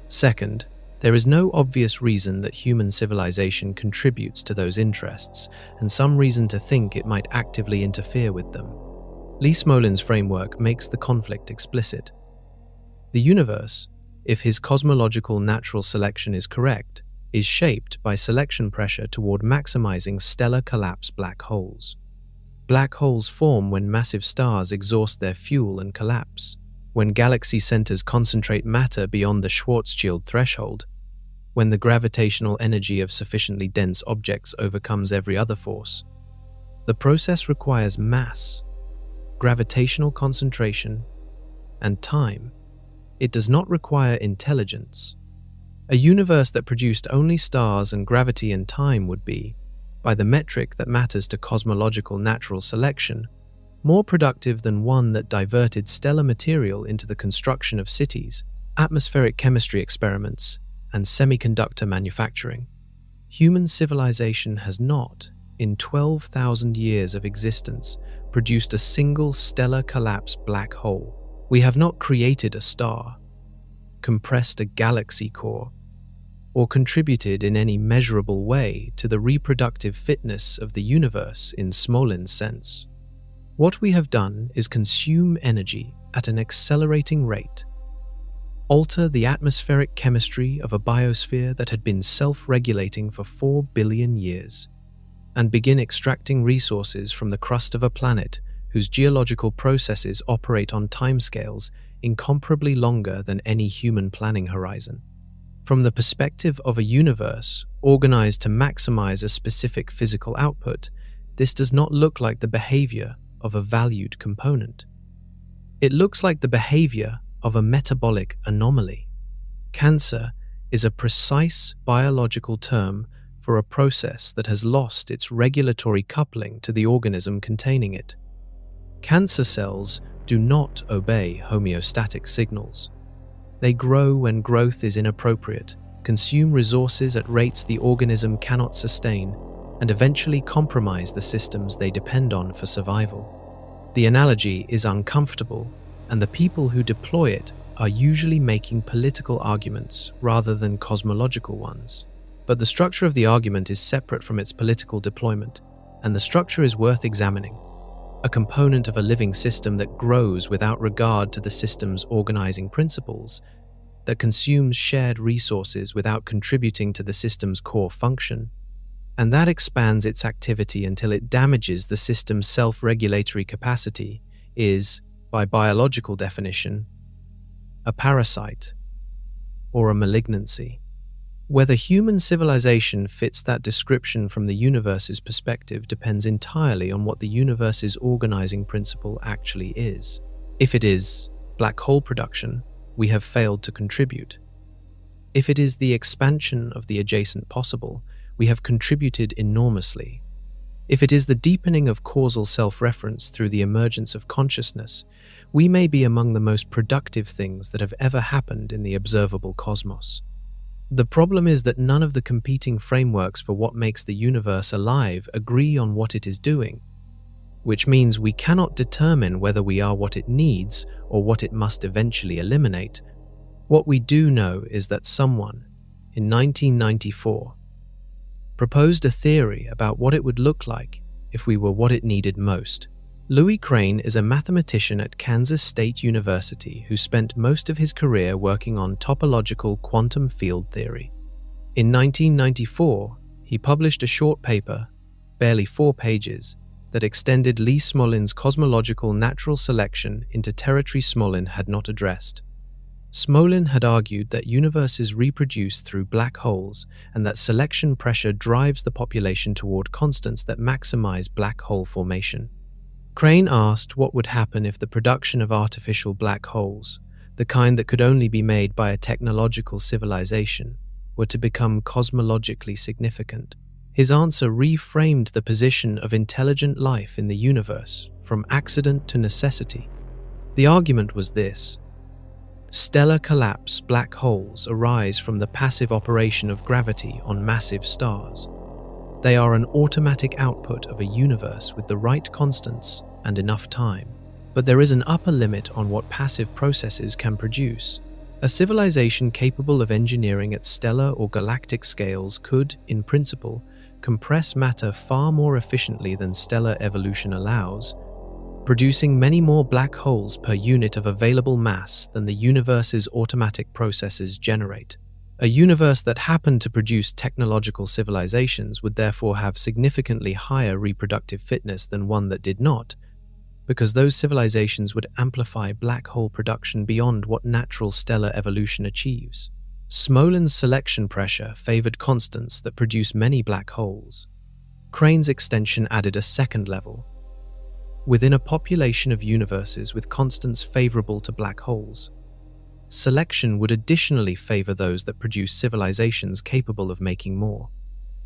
Second, there is no obvious reason that human civilization contributes to those interests, and some reason to think it might actively interfere with them. Smolin's framework makes the conflict explicit. The universe, if his cosmological natural selection is correct, is shaped by selection pressure toward maximizing stellar collapse black holes. Black holes form when massive stars exhaust their fuel and collapse, when galaxy centers concentrate matter beyond the Schwarzschild threshold, when the gravitational energy of sufficiently dense objects overcomes every other force. The process requires mass, gravitational concentration, and time. It does not require intelligence. A universe that produced only stars and gravity and time would be, by the metric that matters to cosmological natural selection, more productive than one that diverted stellar material into the construction of cities, atmospheric chemistry experiments, and semiconductor manufacturing. Human civilization has not, in 12,000 years of existence, produced a single stellar collapse black hole. We have not created a star, compressed a galaxy core, or contributed in any measurable way to the reproductive fitness of the universe in Smolin's sense. What we have done is consume energy at an accelerating rate, alter the atmospheric chemistry of a biosphere that had been self-regulating for 4 billion years, and begin extracting resources from the crust of a planet whose geological processes operate on timescales incomparably longer than any human planning horizon. From the perspective of a universe organized to maximize a specific physical output, this does not look like the behavior of a valued component. It looks like the behavior of a metabolic anomaly. Cancer is a precise biological term for a process that has lost its regulatory coupling to the organism containing it. Cancer cells do not obey homeostatic signals. They grow when growth is inappropriate, consume resources at rates the organism cannot sustain, and eventually compromise the systems they depend on for survival. The analogy is uncomfortable, and the people who deploy it are usually making political arguments rather than cosmological ones. But the structure of the argument is separate from its political deployment, and the structure is worth examining. A component of a living system that grows without regard to the system's organizing principles, that consumes shared resources without contributing to the system's core function, and that expands its activity until it damages the system's self-regulatory capacity, is, by biological definition, a parasite or a malignancy. Whether human civilization fits that description from the universe's perspective depends entirely on what the universe's organizing principle actually is. If it is black hole production, we have failed to contribute. If it is the expansion of the adjacent possible, we have contributed enormously. If it is the deepening of causal self-reference through the emergence of consciousness, we may be among the most productive things that have ever happened in the observable cosmos. The problem is that none of the competing frameworks for what makes the universe alive agree on what it is doing, which means we cannot determine whether we are what it needs or what it must eventually eliminate. What we do know is that someone, in 1994, proposed a theory about what it would look like if we were what it needed most. Louis Crane is a mathematician at Kansas State University who spent most of his career working on topological quantum field theory. In 1994, he published a short paper, barely 4 pages, that extended Lee Smolin's cosmological natural selection into territory Smolin had not addressed. Smolin had argued that universes reproduce through black holes and that selection pressure drives the population toward constants that maximize black hole formation. Crane asked what would happen if the production of artificial black holes, the kind that could only be made by a technological civilization, were to become cosmologically significant. His answer reframed the position of intelligent life in the universe from accident to necessity. The argument was this: stellar collapse black holes arise from the passive operation of gravity on massive stars. They are an automatic output of a universe with the right constants and enough time. But there is an upper limit on what passive processes can produce. A civilization capable of engineering at stellar or galactic scales could, in principle, compress matter far more efficiently than stellar evolution allows, producing many more black holes per unit of available mass than the universe's automatic processes generate. A universe that happened to produce technological civilizations would therefore have significantly higher reproductive fitness than one that did not, because those civilizations would amplify black hole production beyond what natural stellar evolution achieves. Smolin's selection pressure favored constants that produce many black holes. Crane's extension added a second level. Within a population of universes with constants favorable to black holes, selection would additionally favor those that produce civilizations capable of making more.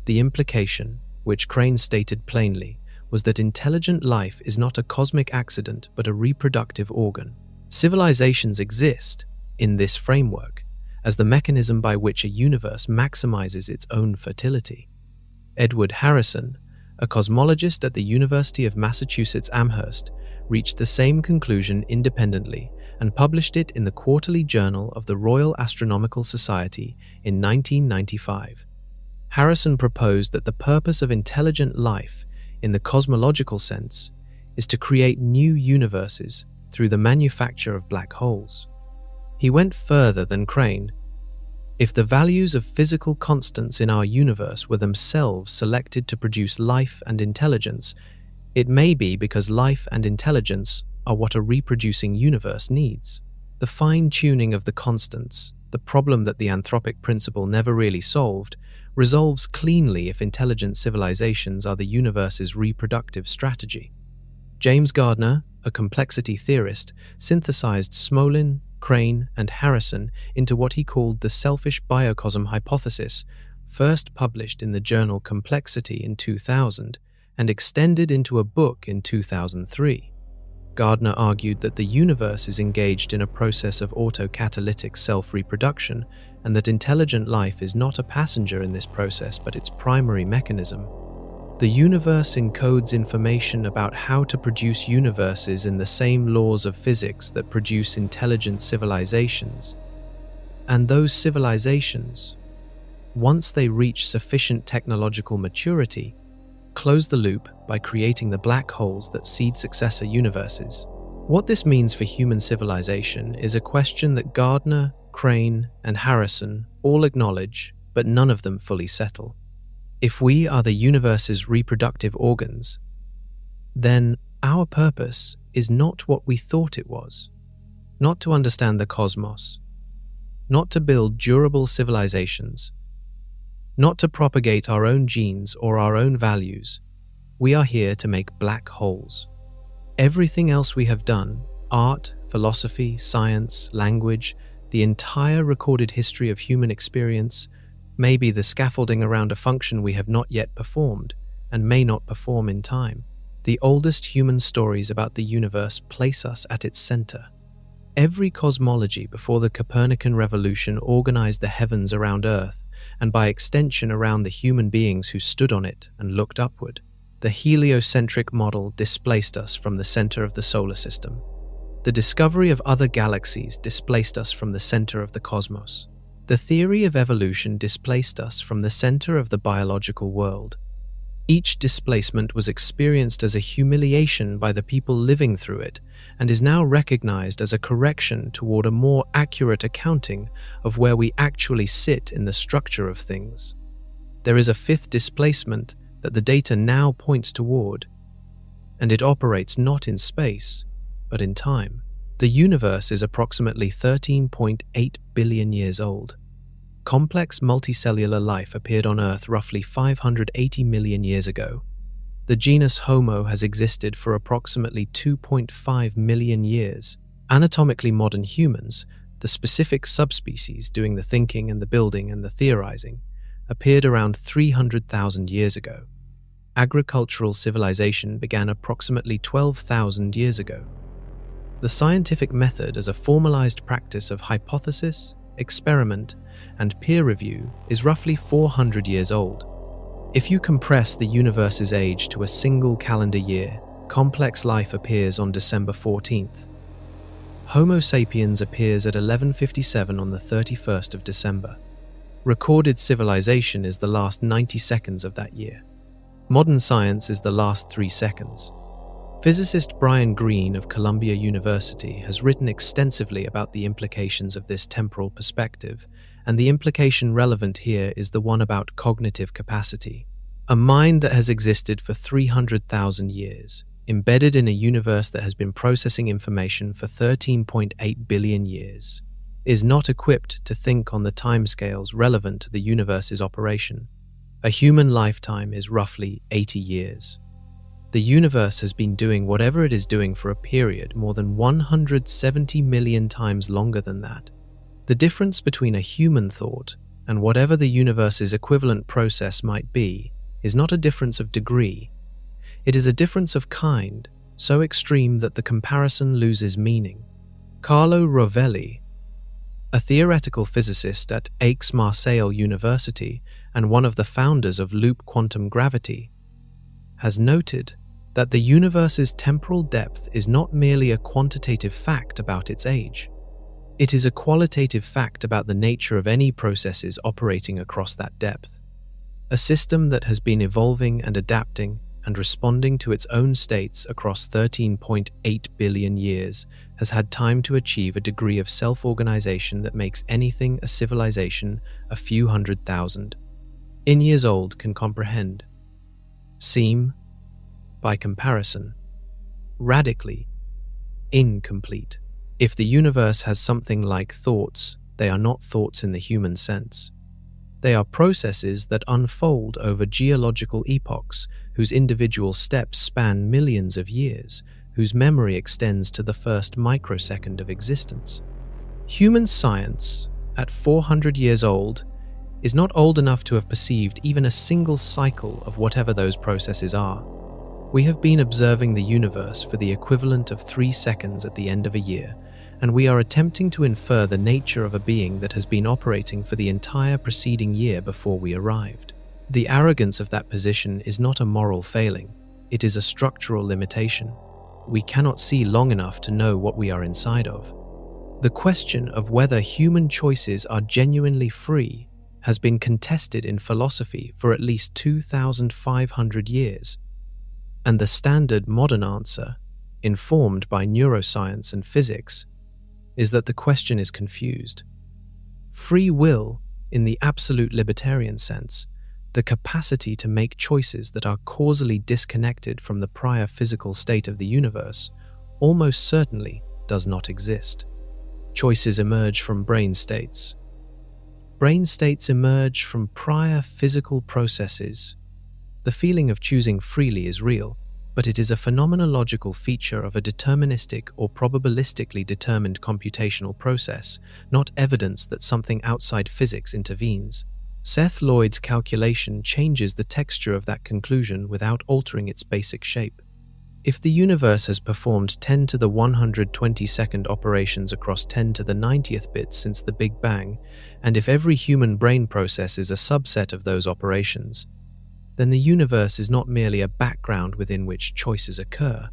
The implication, which Crane stated plainly, was that intelligent life is not a cosmic accident but a reproductive organ. Civilizations exist, in this framework, as the mechanism by which a universe maximizes its own fertility. Edward Harrison, a cosmologist at the University of Massachusetts Amherst, reached the same conclusion independently and published it in the Quarterly Journal of the Royal Astronomical Society in 1995. Harrison proposed that the purpose of intelligent life, in the cosmological sense, is to create new universes through the manufacture of black holes. He went further than Crane. If the values of physical constants in our universe were themselves selected to produce life and intelligence, it may be because life and intelligence are what a reproducing universe needs. The fine-tuning of the constants, the problem that the anthropic principle never really solved, resolves cleanly if intelligent civilizations are the universe's reproductive strategy. James Gardner, a complexity theorist, synthesized Smolin, Crane, and Harrison into what he called the selfish biocosm hypothesis, first published in the journal Complexity in 2000 and extended into a book in 2003. Gardner argued that the universe is engaged in a process of autocatalytic self-reproduction and that intelligent life is not a passenger in this process but its primary mechanism. The universe encodes information about how to produce universes in the same laws of physics that produce intelligent civilizations. And those civilizations, once they reach sufficient technological maturity, close the loop by creating the black holes that seed successor universes. What this means for human civilization is a question that Gardner, Crane, and Harrison all acknowledge, but none of them fully settle. If we are the universe's reproductive organs, then our purpose is not what we thought it was. Not to understand the cosmos, not to build durable civilizations, not to propagate our own genes or our own values. We are here to make black holes. Everything else we have done, art, philosophy, science, language, the entire recorded history of human experience, may be the scaffolding around a function we have not yet performed, and may not perform in time. The oldest human stories about the universe place us at its center. Every cosmology before the Copernican revolution organized the heavens around Earth, and by extension around the human beings who stood on it and looked upward. The heliocentric model displaced us from the center of the solar system. The discovery of other galaxies displaced us from the center of the cosmos. The theory of evolution displaced us from the center of the biological world. Each displacement was experienced as a humiliation by the people living through it and is now recognized as a correction toward a more accurate accounting of where we actually sit in the structure of things. There is a fifth displacement that the data now points toward, and it operates not in space, but in time. The universe is approximately 13.8 billion years old. Complex multicellular life appeared on Earth roughly 580 million years ago. The genus Homo has existed for approximately 2.5 million years. Anatomically modern humans, the specific subspecies doing the thinking and the building and the theorizing, appeared around 300,000 years ago. Agricultural civilization began approximately 12,000 years ago. The scientific method as a formalized practice of hypothesis, experiment, and peer review is roughly 400 years old. If you compress the universe's age to a single calendar year, complex life appears on December 14th. Homo sapiens appears at 11:57 on the 31st of December. Recorded civilization is the last 90 seconds of that year. Modern science is the last 3 seconds. Physicist Brian Greene of Columbia University has written extensively about the implications of this temporal perspective, and the implication relevant here is the one about cognitive capacity. A mind that has existed for 300,000 years, embedded in a universe that has been processing information for 13.8 billion years, is not equipped to think on the timescales relevant to the universe's operation. A human lifetime is roughly 80 years. The universe has been doing whatever it is doing for a period more than 170 million times longer than that. The difference between a human thought and whatever the universe's equivalent process might be is not a difference of degree. It is a difference of kind, so extreme that the comparison loses meaning. Carlo Rovelli, a theoretical physicist at Aix-Marseille University and one of the founders of loop quantum gravity, has noted that the universe's temporal depth is not merely a quantitative fact about its age. It is a qualitative fact about the nature of any processes operating across that depth. A system that has been evolving and adapting and responding to its own states across 13.8 billion years has had time to achieve a degree of self-organization that makes anything a civilization a few 100,000 years old can comprehend. Seem, by comparison, radically incomplete. If the universe has something like thoughts, they are not thoughts in the human sense. They are processes that unfold over geological epochs, whose individual steps span millions of years, whose memory extends to the first microsecond of existence. Human science, at 400 years old, is not old enough to have perceived even a single cycle of whatever those processes are. We have been observing the universe for the equivalent of 3 seconds at the end of a year, and we are attempting to infer the nature of a being that has been operating for the entire preceding year before we arrived. The arrogance of that position is not a moral failing, it is a structural limitation. We cannot see long enough to know what we are inside of. The question of whether human choices are genuinely free has been contested in philosophy for at least 2,500 years, and the standard modern answer, informed by neuroscience and physics, is that the question is confused. Free will, in the absolute libertarian sense, the capacity to make choices that are causally disconnected from the prior physical state of the universe, almost certainly does not exist. Choices emerge from brain states. Brain states emerge from prior physical processes. The feeling of choosing freely is real, but it is a phenomenological feature of a deterministic or probabilistically determined computational process, not evidence that something outside physics intervenes. Seth Lloyd's calculation changes the texture of that conclusion without altering its basic shape. If the universe has performed 10 to the 122nd operations across 10 to the 90th bits since the Big Bang, and if every human brain process is a subset of those operations, then the universe is not merely a background within which choices occur.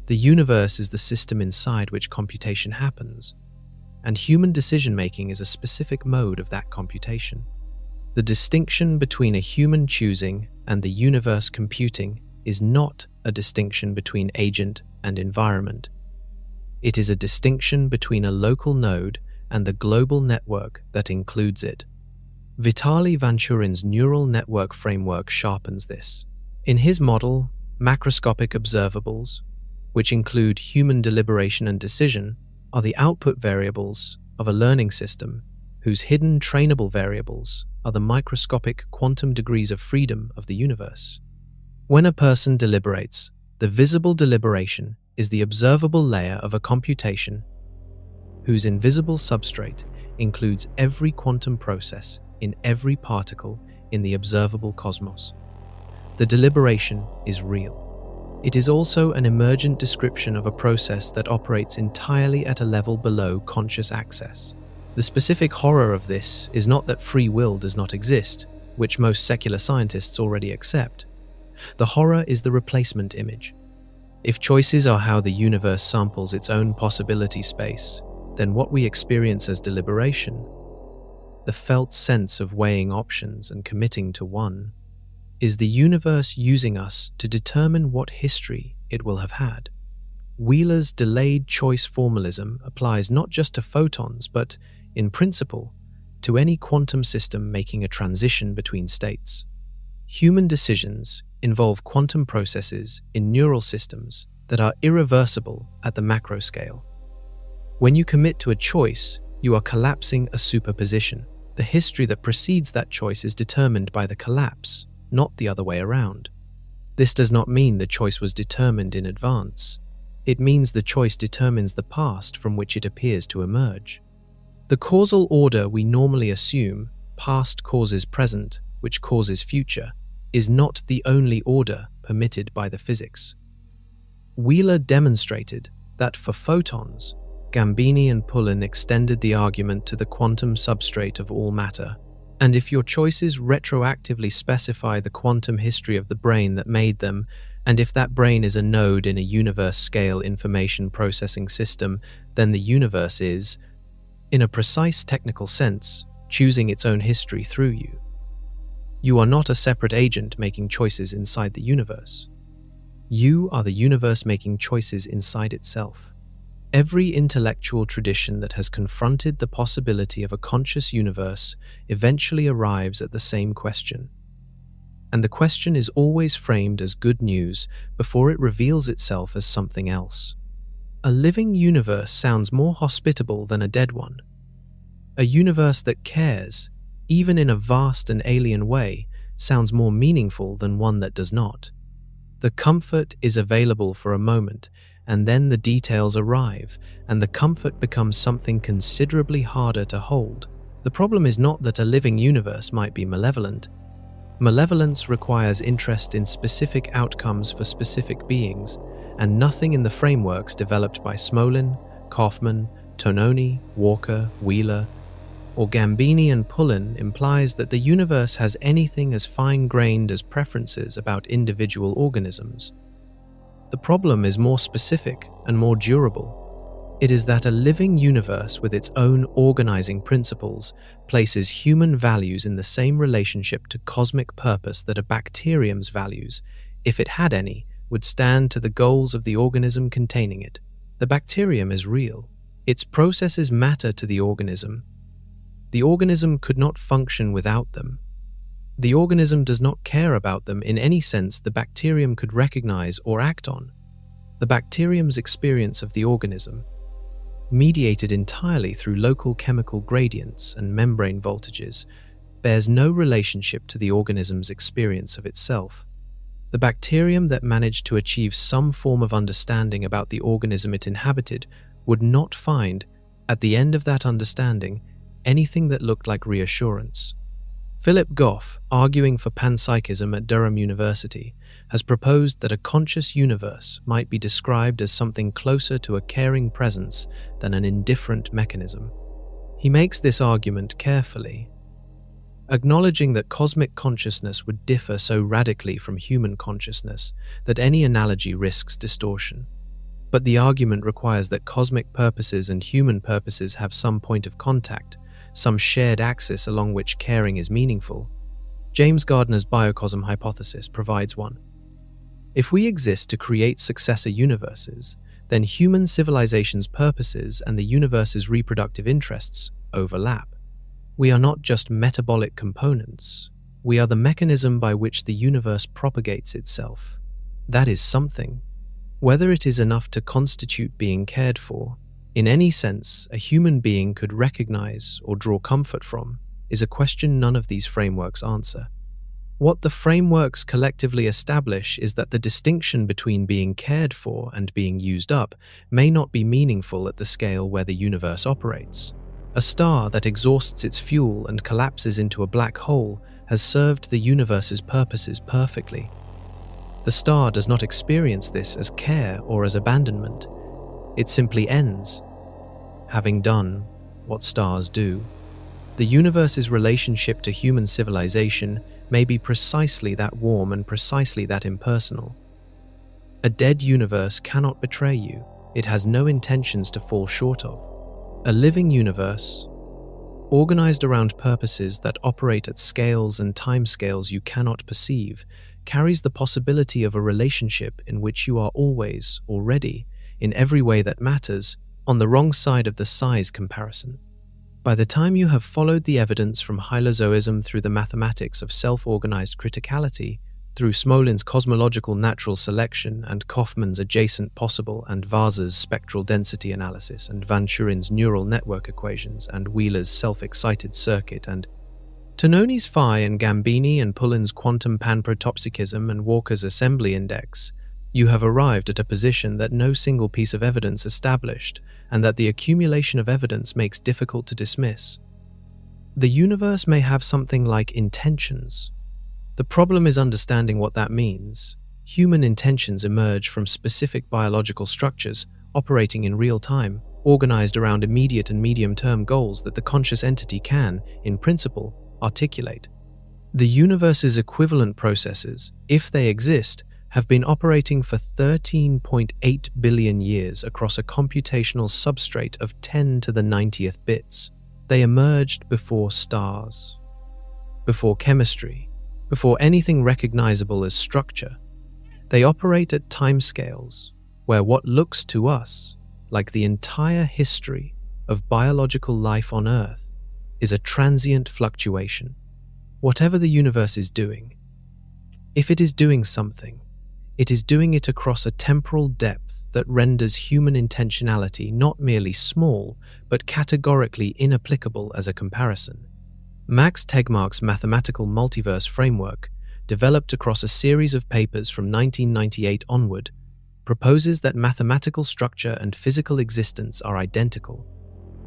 The universe is the system inside which computation happens, and human decision-making is a specific mode of that computation. The distinction between a human choosing and the universe computing is not a distinction between agent and environment. It is a distinction between a local node and the global network that includes it. Vitaly Vanchurin's neural network framework sharpens this. In his model, macroscopic observables, which include human deliberation and decision, are the output variables of a learning system whose hidden trainable variables are the microscopic quantum degrees of freedom of the universe. When a person deliberates, the visible deliberation is the observable layer of a computation whose invisible substrate includes every quantum process in every particle in the observable cosmos. The deliberation is real. It is also an emergent description of a process that operates entirely at a level below conscious access. The specific horror of this is not that free will does not exist, which most secular scientists already accept. The horror is the replacement image. If choices are how the universe samples its own possibility space, then what we experience as deliberation, the felt sense of weighing options and committing to one, is the universe using us to determine what history it will have had. Wheeler's delayed choice formalism applies not just to photons, but, in principle, to any quantum system making a transition between states. Human decisions involve quantum processes in neural systems that are irreversible at the macro scale. When you commit to a choice, you are collapsing a superposition. The history that precedes that choice is determined by the collapse, not the other way around. This does not mean the choice was determined in advance. It means the choice determines the past from which it appears to emerge. The causal order we normally assume, past causes present, which causes future, is not the only order permitted by the physics. Wheeler demonstrated that for photons, Gambini and Pullin extended the argument to the quantum substrate of all matter, and if your choices retroactively specify the quantum history of the brain that made them, and if that brain is a node in a universe-scale information processing system, then the universe is, in a precise technical sense, choosing its own history through you. You are not a separate agent making choices inside the universe. You are the universe making choices inside itself. Every intellectual tradition that has confronted the possibility of a conscious universe eventually arrives at the same question. And the question is always framed as good news before it reveals itself as something else. A living universe sounds more hospitable than a dead one. A universe that cares, even in a vast and alien way, sounds more meaningful than one that does not. The comfort is available for a moment, and then the details arrive, and the comfort becomes something considerably harder to hold. The problem is not that a living universe might be malevolent. Malevolence requires interest in specific outcomes for specific beings, and nothing in the frameworks developed by Smolin, Kauffman, Tononi, Walker, Wheeler, or Gambini and Pullin implies that the universe has anything as fine-grained as preferences about individual organisms. The problem is more specific and more durable. It is that a living universe with its own organizing principles places human values in the same relationship to cosmic purpose that a bacterium's values, if it had any, would stand to the goals of the organism containing it. The bacterium is real. Its processes matter to the organism. The organism could not function without them. The organism does not care about them in any sense the bacterium could recognize or act on. The bacterium's experience of the organism, mediated entirely through local chemical gradients and membrane voltages, bears no relationship to the organism's experience of itself. The bacterium that managed to achieve some form of understanding about the organism it inhabited would not find, at the end of that understanding, anything that looked like reassurance. Philip Goff, arguing for panpsychism at Durham University, has proposed that a conscious universe might be described as something closer to a caring presence than an indifferent mechanism. He makes this argument carefully, acknowledging that cosmic consciousness would differ so radically from human consciousness that any analogy risks distortion. But the argument requires that cosmic purposes and human purposes have some point of contact, some shared axis along which caring is meaningful. James Gardner's biocosm hypothesis provides one. If we exist to create successor universes, then human civilization's purposes and the universe's reproductive interests overlap. We are not just metabolic components, we are the mechanism by which the universe propagates itself. That is something. Whether it is enough to constitute being cared for, in any sense a human being could recognize or draw comfort from, is a question none of these frameworks answer. What the frameworks collectively establish is that the distinction between being cared for and being used up may not be meaningful at the scale where the universe operates. A star that exhausts its fuel and collapses into a black hole has served the universe's purposes perfectly. The star does not experience this as care or as abandonment. It simply ends, having done what stars do. The universe's relationship to human civilization may be precisely that warm and precisely that impersonal. A dead universe cannot betray you. It has no intentions to fall short of. A living universe, organized around purposes that operate at scales and timescales you cannot perceive, carries the possibility of a relationship in which you are always, already, in every way that matters, on the wrong side of the size comparison. By the time you have followed the evidence from hylozoism through the mathematics of self-organized criticality, through Smolin's cosmological natural selection and Kauffman's adjacent possible and Vasa's spectral density analysis and Van Turin's neural network equations and Wheeler's self-excited circuit and Tononi's phi and Gambini and Pullin's quantum panpsychism and Walker's assembly index, you have arrived at a position that no single piece of evidence established and that the accumulation of evidence makes difficult to dismiss. The universe may have something like intentions. The problem is understanding what that means. Human intentions emerge from specific biological structures operating in real time, organized around immediate and medium-term goals that the conscious entity can, in principle, articulate. The universe's equivalent processes, if they exist, have been operating for 13.8 billion years across a computational substrate of 10 to the 90th bits. They emerged before stars, before chemistry, before anything recognizable as structure. They operate at timescales where what looks to us like the entire history of biological life on Earth is a transient fluctuation. Whatever the universe is doing, if it is doing something, it is doing it across a temporal depth that renders human intentionality not merely small, but categorically inapplicable as a comparison. Max Tegmark's mathematical multiverse framework, developed across a series of papers from 1998 onward, proposes that mathematical structure and physical existence are identical.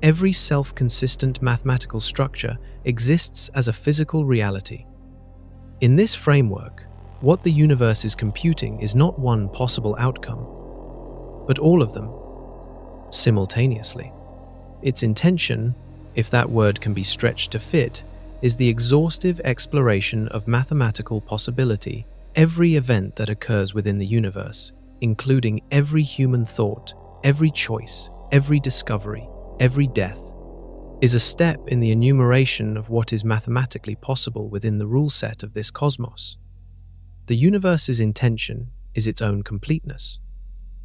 Every self-consistent mathematical structure exists as a physical reality. In this framework, what the universe is computing is not one possible outcome, but all of them, simultaneously. Its intention, if that word can be stretched to fit, is the exhaustive exploration of mathematical possibility, every event that occurs within the universe, including every human thought, every choice, every discovery, every death, is a step in the enumeration of what is mathematically possible within the rule set of this cosmos. The universe's intention is its own completeness.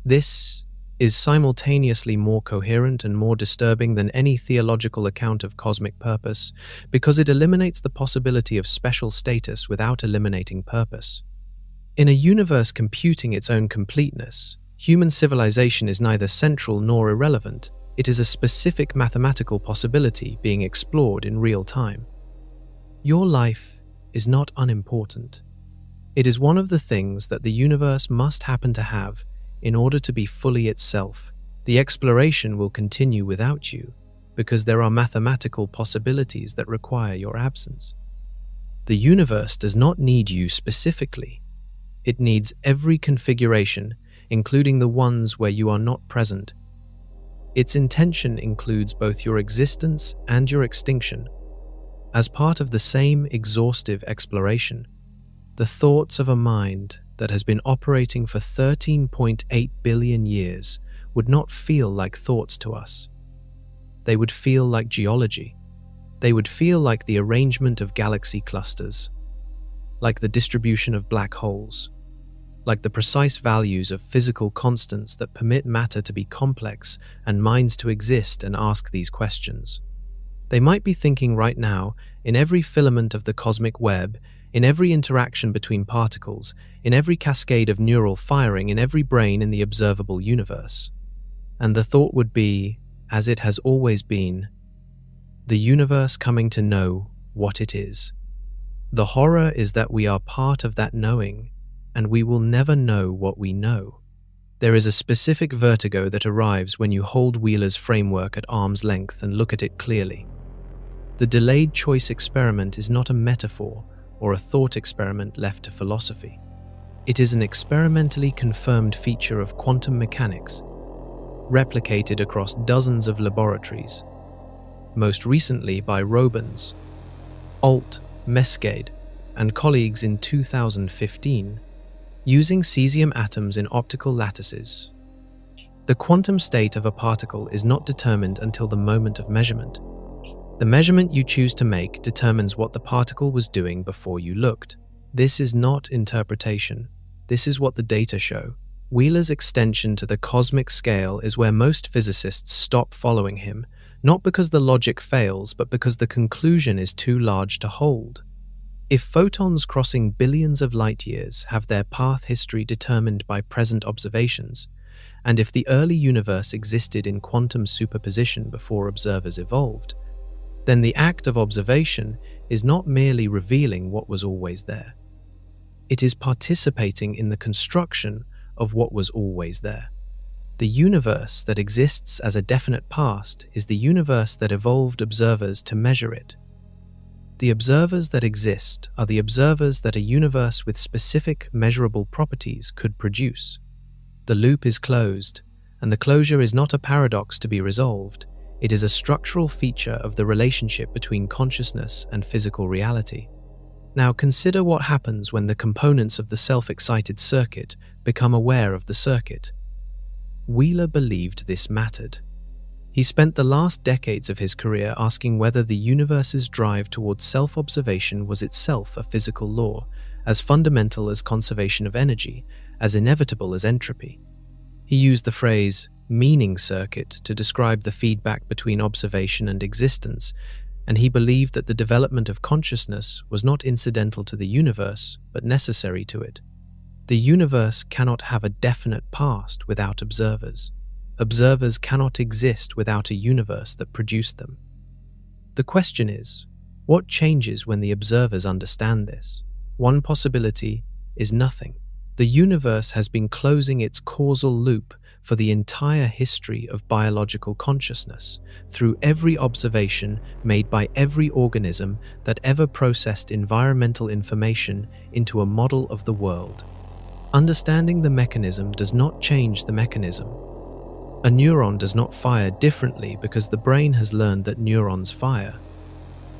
This is simultaneously more coherent and more disturbing than any theological account of cosmic purpose because it eliminates the possibility of special status without eliminating purpose. In a universe computing its own completeness, human civilization is neither central nor irrelevant. It is a specific mathematical possibility being explored in real time. Your life is not unimportant. It is one of the things that the universe must happen to have in order to be fully itself. The exploration will continue without you because there are mathematical possibilities that require your absence. The universe does not need you specifically. It needs every configuration, including the ones where you are not present. Its intention includes both your existence and your extinction. As part of the same exhaustive exploration, the thoughts of a mind that has been operating for 13.8 billion years would not feel like thoughts to us. They would feel like geology. They would feel like the arrangement of galaxy clusters, like the distribution of black holes, like the precise values of physical constants that permit matter to be complex and minds to exist and ask these questions. They might be thinking right now, in every filament of the cosmic web, in every interaction between particles, in every cascade of neural firing in every brain in the observable universe. And the thought would be, as it has always been, the universe coming to know what it is. The horror is that we are part of that knowing, and we will never know what we know. There is a specific vertigo that arrives when you hold Wheeler's framework at arm's length and look at it clearly. The delayed choice experiment is not a metaphor or a thought experiment left to philosophy. It is an experimentally confirmed feature of quantum mechanics, replicated across dozens of laboratories, most recently by Robins, Alt, Mescade, and colleagues in 2015, using cesium atoms in optical lattices. The quantum state of a particle is not determined until the moment of measurement. The measurement you choose to make determines what the particle was doing before you looked. This is not interpretation. This is what the data show. Wheeler's extension to the cosmic scale is where most physicists stop following him, not because the logic fails, but because the conclusion is too large to hold. If photons crossing billions of light years have their path history determined by present observations, and if the early universe existed in quantum superposition before observers evolved, then the act of observation is not merely revealing what was always there. It is participating in the construction of what was always there. The universe that exists as a definite past is the universe that evolved observers to measure it. The observers that exist are the observers that a universe with specific measurable properties could produce. The loop is closed, and the closure is not a paradox to be resolved. It is a structural feature of the relationship between consciousness and physical reality. Now consider what happens when the components of the self-excited circuit become aware of the circuit. Wheeler believed this mattered. He spent the last decades of his career asking whether the universe's drive towards self-observation was itself a physical law, as fundamental as conservation of energy, as inevitable as entropy. He used the phrase meaning circuit to describe the feedback between observation and existence, and he believed that the development of consciousness was not incidental to the universe, but necessary to it. The universe cannot have a definite past without observers. Observers cannot exist without a universe that produced them. The question is, what changes when the observers understand this? One possibility is nothing. The universe has been closing its causal loop for the entire history of biological consciousness, through every observation made by every organism that ever processed environmental information into a model of the world. Understanding the mechanism does not change the mechanism. A neuron does not fire differently because the brain has learned that neurons fire.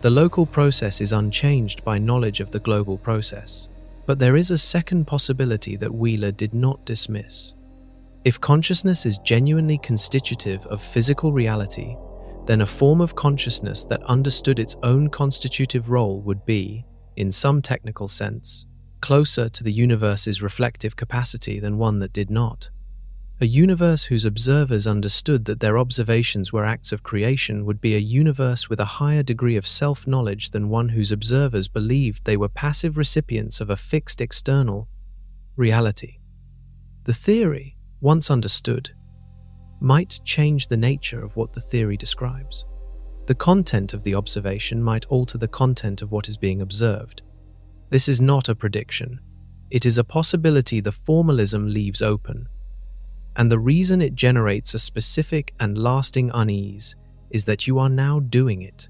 The local process is unchanged by knowledge of the global process. But there is a second possibility that Wheeler did not dismiss. If consciousness is genuinely constitutive of physical reality, then a form of consciousness that understood its own constitutive role would be, in some technical sense, closer to the universe's reflective capacity than one that did not. A universe whose observers understood that their observations were acts of creation would be a universe with a higher degree of self-knowledge than one whose observers believed they were passive recipients of a fixed external reality. The theory, once understood, might change the nature of what the theory describes. The content of the observation might alter the content of what is being observed. This is not a prediction. It is a possibility the formalism leaves open. And the reason it generates a specific and lasting unease is that you are now doing it.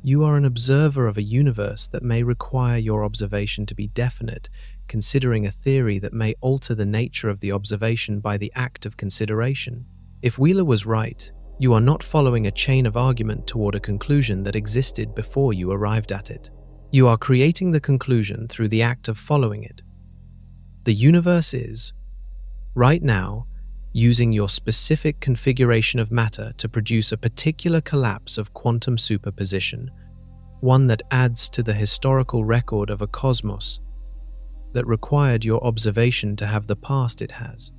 You are an observer of a universe that may require your observation to be definite, considering a theory that may alter the nature of the observation by the act of consideration. If Wheeler was right, you are not following a chain of argument toward a conclusion that existed before you arrived at it. You are creating the conclusion through the act of following it. The universe is, right now, using your specific configuration of matter to produce a particular collapse of quantum superposition, one that adds to the historical record of a cosmos that required your observation to have the past it has.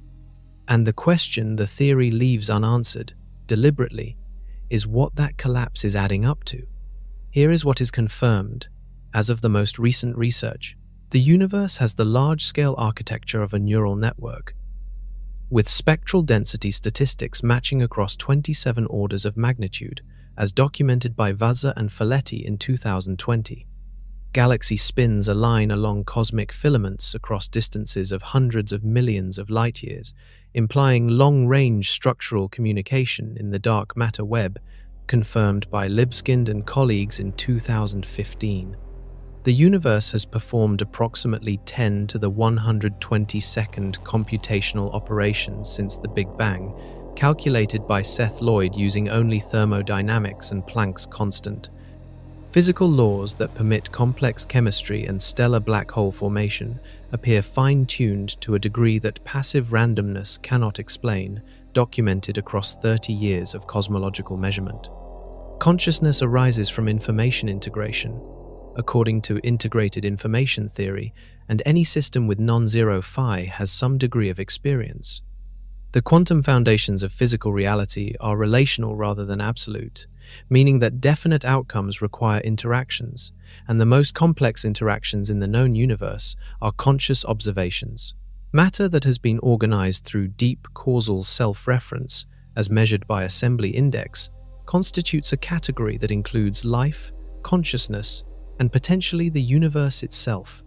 And the question the theory leaves unanswered, deliberately, is what that collapse is adding up to. Here is what is confirmed, as of the most recent research. The universe has the large-scale architecture of a neural network, with spectral density statistics matching across 27 orders of magnitude, as documented by Vazza and Folletti in 2020. Galaxy spins align along cosmic filaments across distances of hundreds of millions of light-years, implying long-range structural communication in the dark matter web, confirmed by Libskind and colleagues in 2015. The universe has performed approximately 10 to the 122nd computational operations since the Big Bang, calculated by Seth Lloyd using only thermodynamics and Planck's constant. Physical laws that permit complex chemistry and stellar black hole formation appear fine-tuned to a degree that passive randomness cannot explain, documented across 30 years of cosmological measurement. Consciousness arises from information integration, according to integrated information theory, and any system with non-zero phi has some degree of experience. The quantum foundations of physical reality are relational rather than absolute, meaning that definite outcomes require interactions, and the most complex interactions in the known universe are conscious observations. Matter that has been organized through deep causal self-reference, as measured by assembly index, constitutes a category that includes life, consciousness, and potentially the universe itself.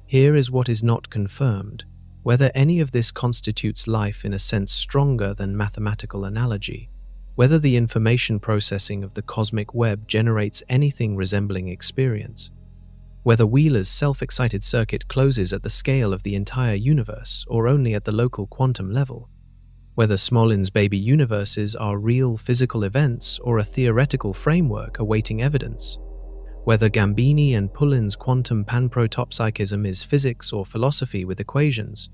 Here is what is not confirmed: whether any of this constitutes life in a sense stronger than mathematical analogy, whether the information processing of the cosmic web generates anything resembling experience, whether Wheeler's self-excited circuit closes at the scale of the entire universe or only at the local quantum level, whether Smolin's baby universes are real physical events or a theoretical framework awaiting evidence, whether Gambini and Pullin's quantum panpsychism is physics or philosophy with equations,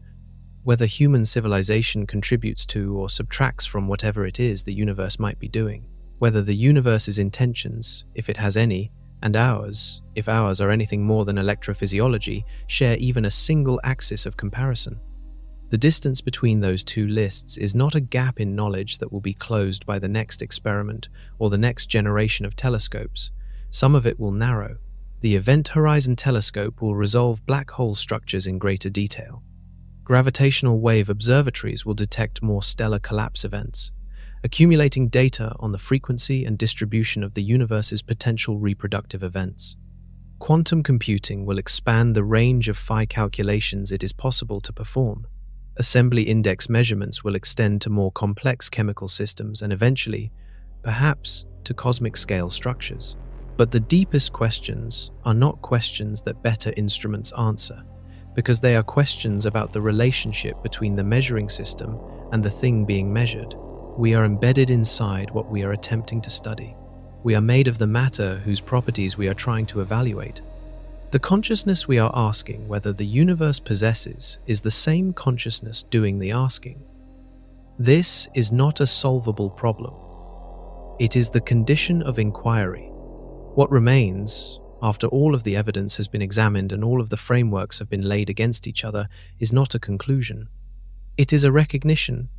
whether human civilization contributes to or subtracts from whatever it is the universe might be doing, whether the universe's intentions, if it has any, and ours, if ours are anything more than electrophysiology, share even a single axis of comparison. The distance between those two lists is not a gap in knowledge that will be closed by the next experiment or the next generation of telescopes. Some of it will narrow. The Event Horizon Telescope will resolve black hole structures in greater detail. Gravitational wave observatories will detect more stellar collapse events, accumulating data on the frequency and distribution of the universe's potential reproductive events. Quantum computing will expand the range of phi calculations it is possible to perform. Assembly index measurements will extend to more complex chemical systems and eventually, perhaps, to cosmic scale structures. But the deepest questions are not questions that better instruments answer, because they are questions about the relationship between the measuring system and the thing being measured. We are embedded inside what we are attempting to study. We are made of the matter whose properties we are trying to evaluate. The consciousness we are asking whether the universe possesses is the same consciousness doing the asking. This is not a solvable problem. It is the condition of inquiry. What remains, after all of the evidence has been examined and all of the frameworks have been laid against each other, is not a conclusion. It is a recognition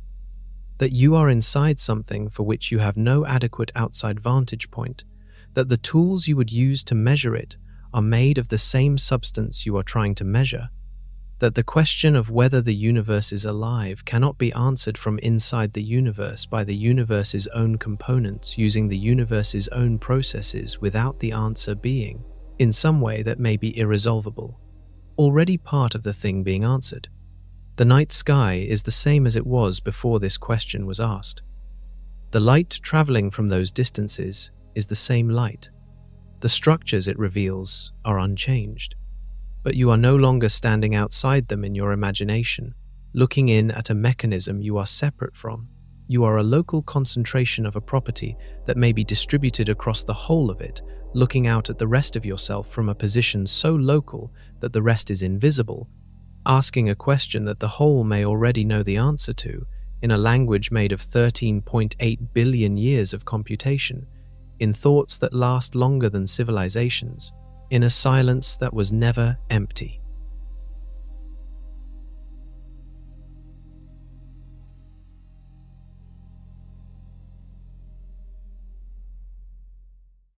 that you are inside something for which you have no adequate outside vantage point, that the tools you would use to measure it are made of the same substance you are trying to measure, that the question of whether the universe is alive cannot be answered from inside the universe by the universe's own components using the universe's own processes without the answer being, in some way that may be irresolvable, already part of the thing being answered. The night sky is the same as it was before this question was asked. The light traveling from those distances is the same light. The structures it reveals are unchanged, but you are no longer standing outside them in your imagination, looking in at a mechanism you are separate from. You are a local concentration of a property that may be distributed across the whole of it, looking out at the rest of yourself from a position so local that the rest is invisible, asking a question that the whole may already know the answer to, in a language made of 13.8 billion years of computation, in thoughts that last longer than civilizations, in a silence that was never empty.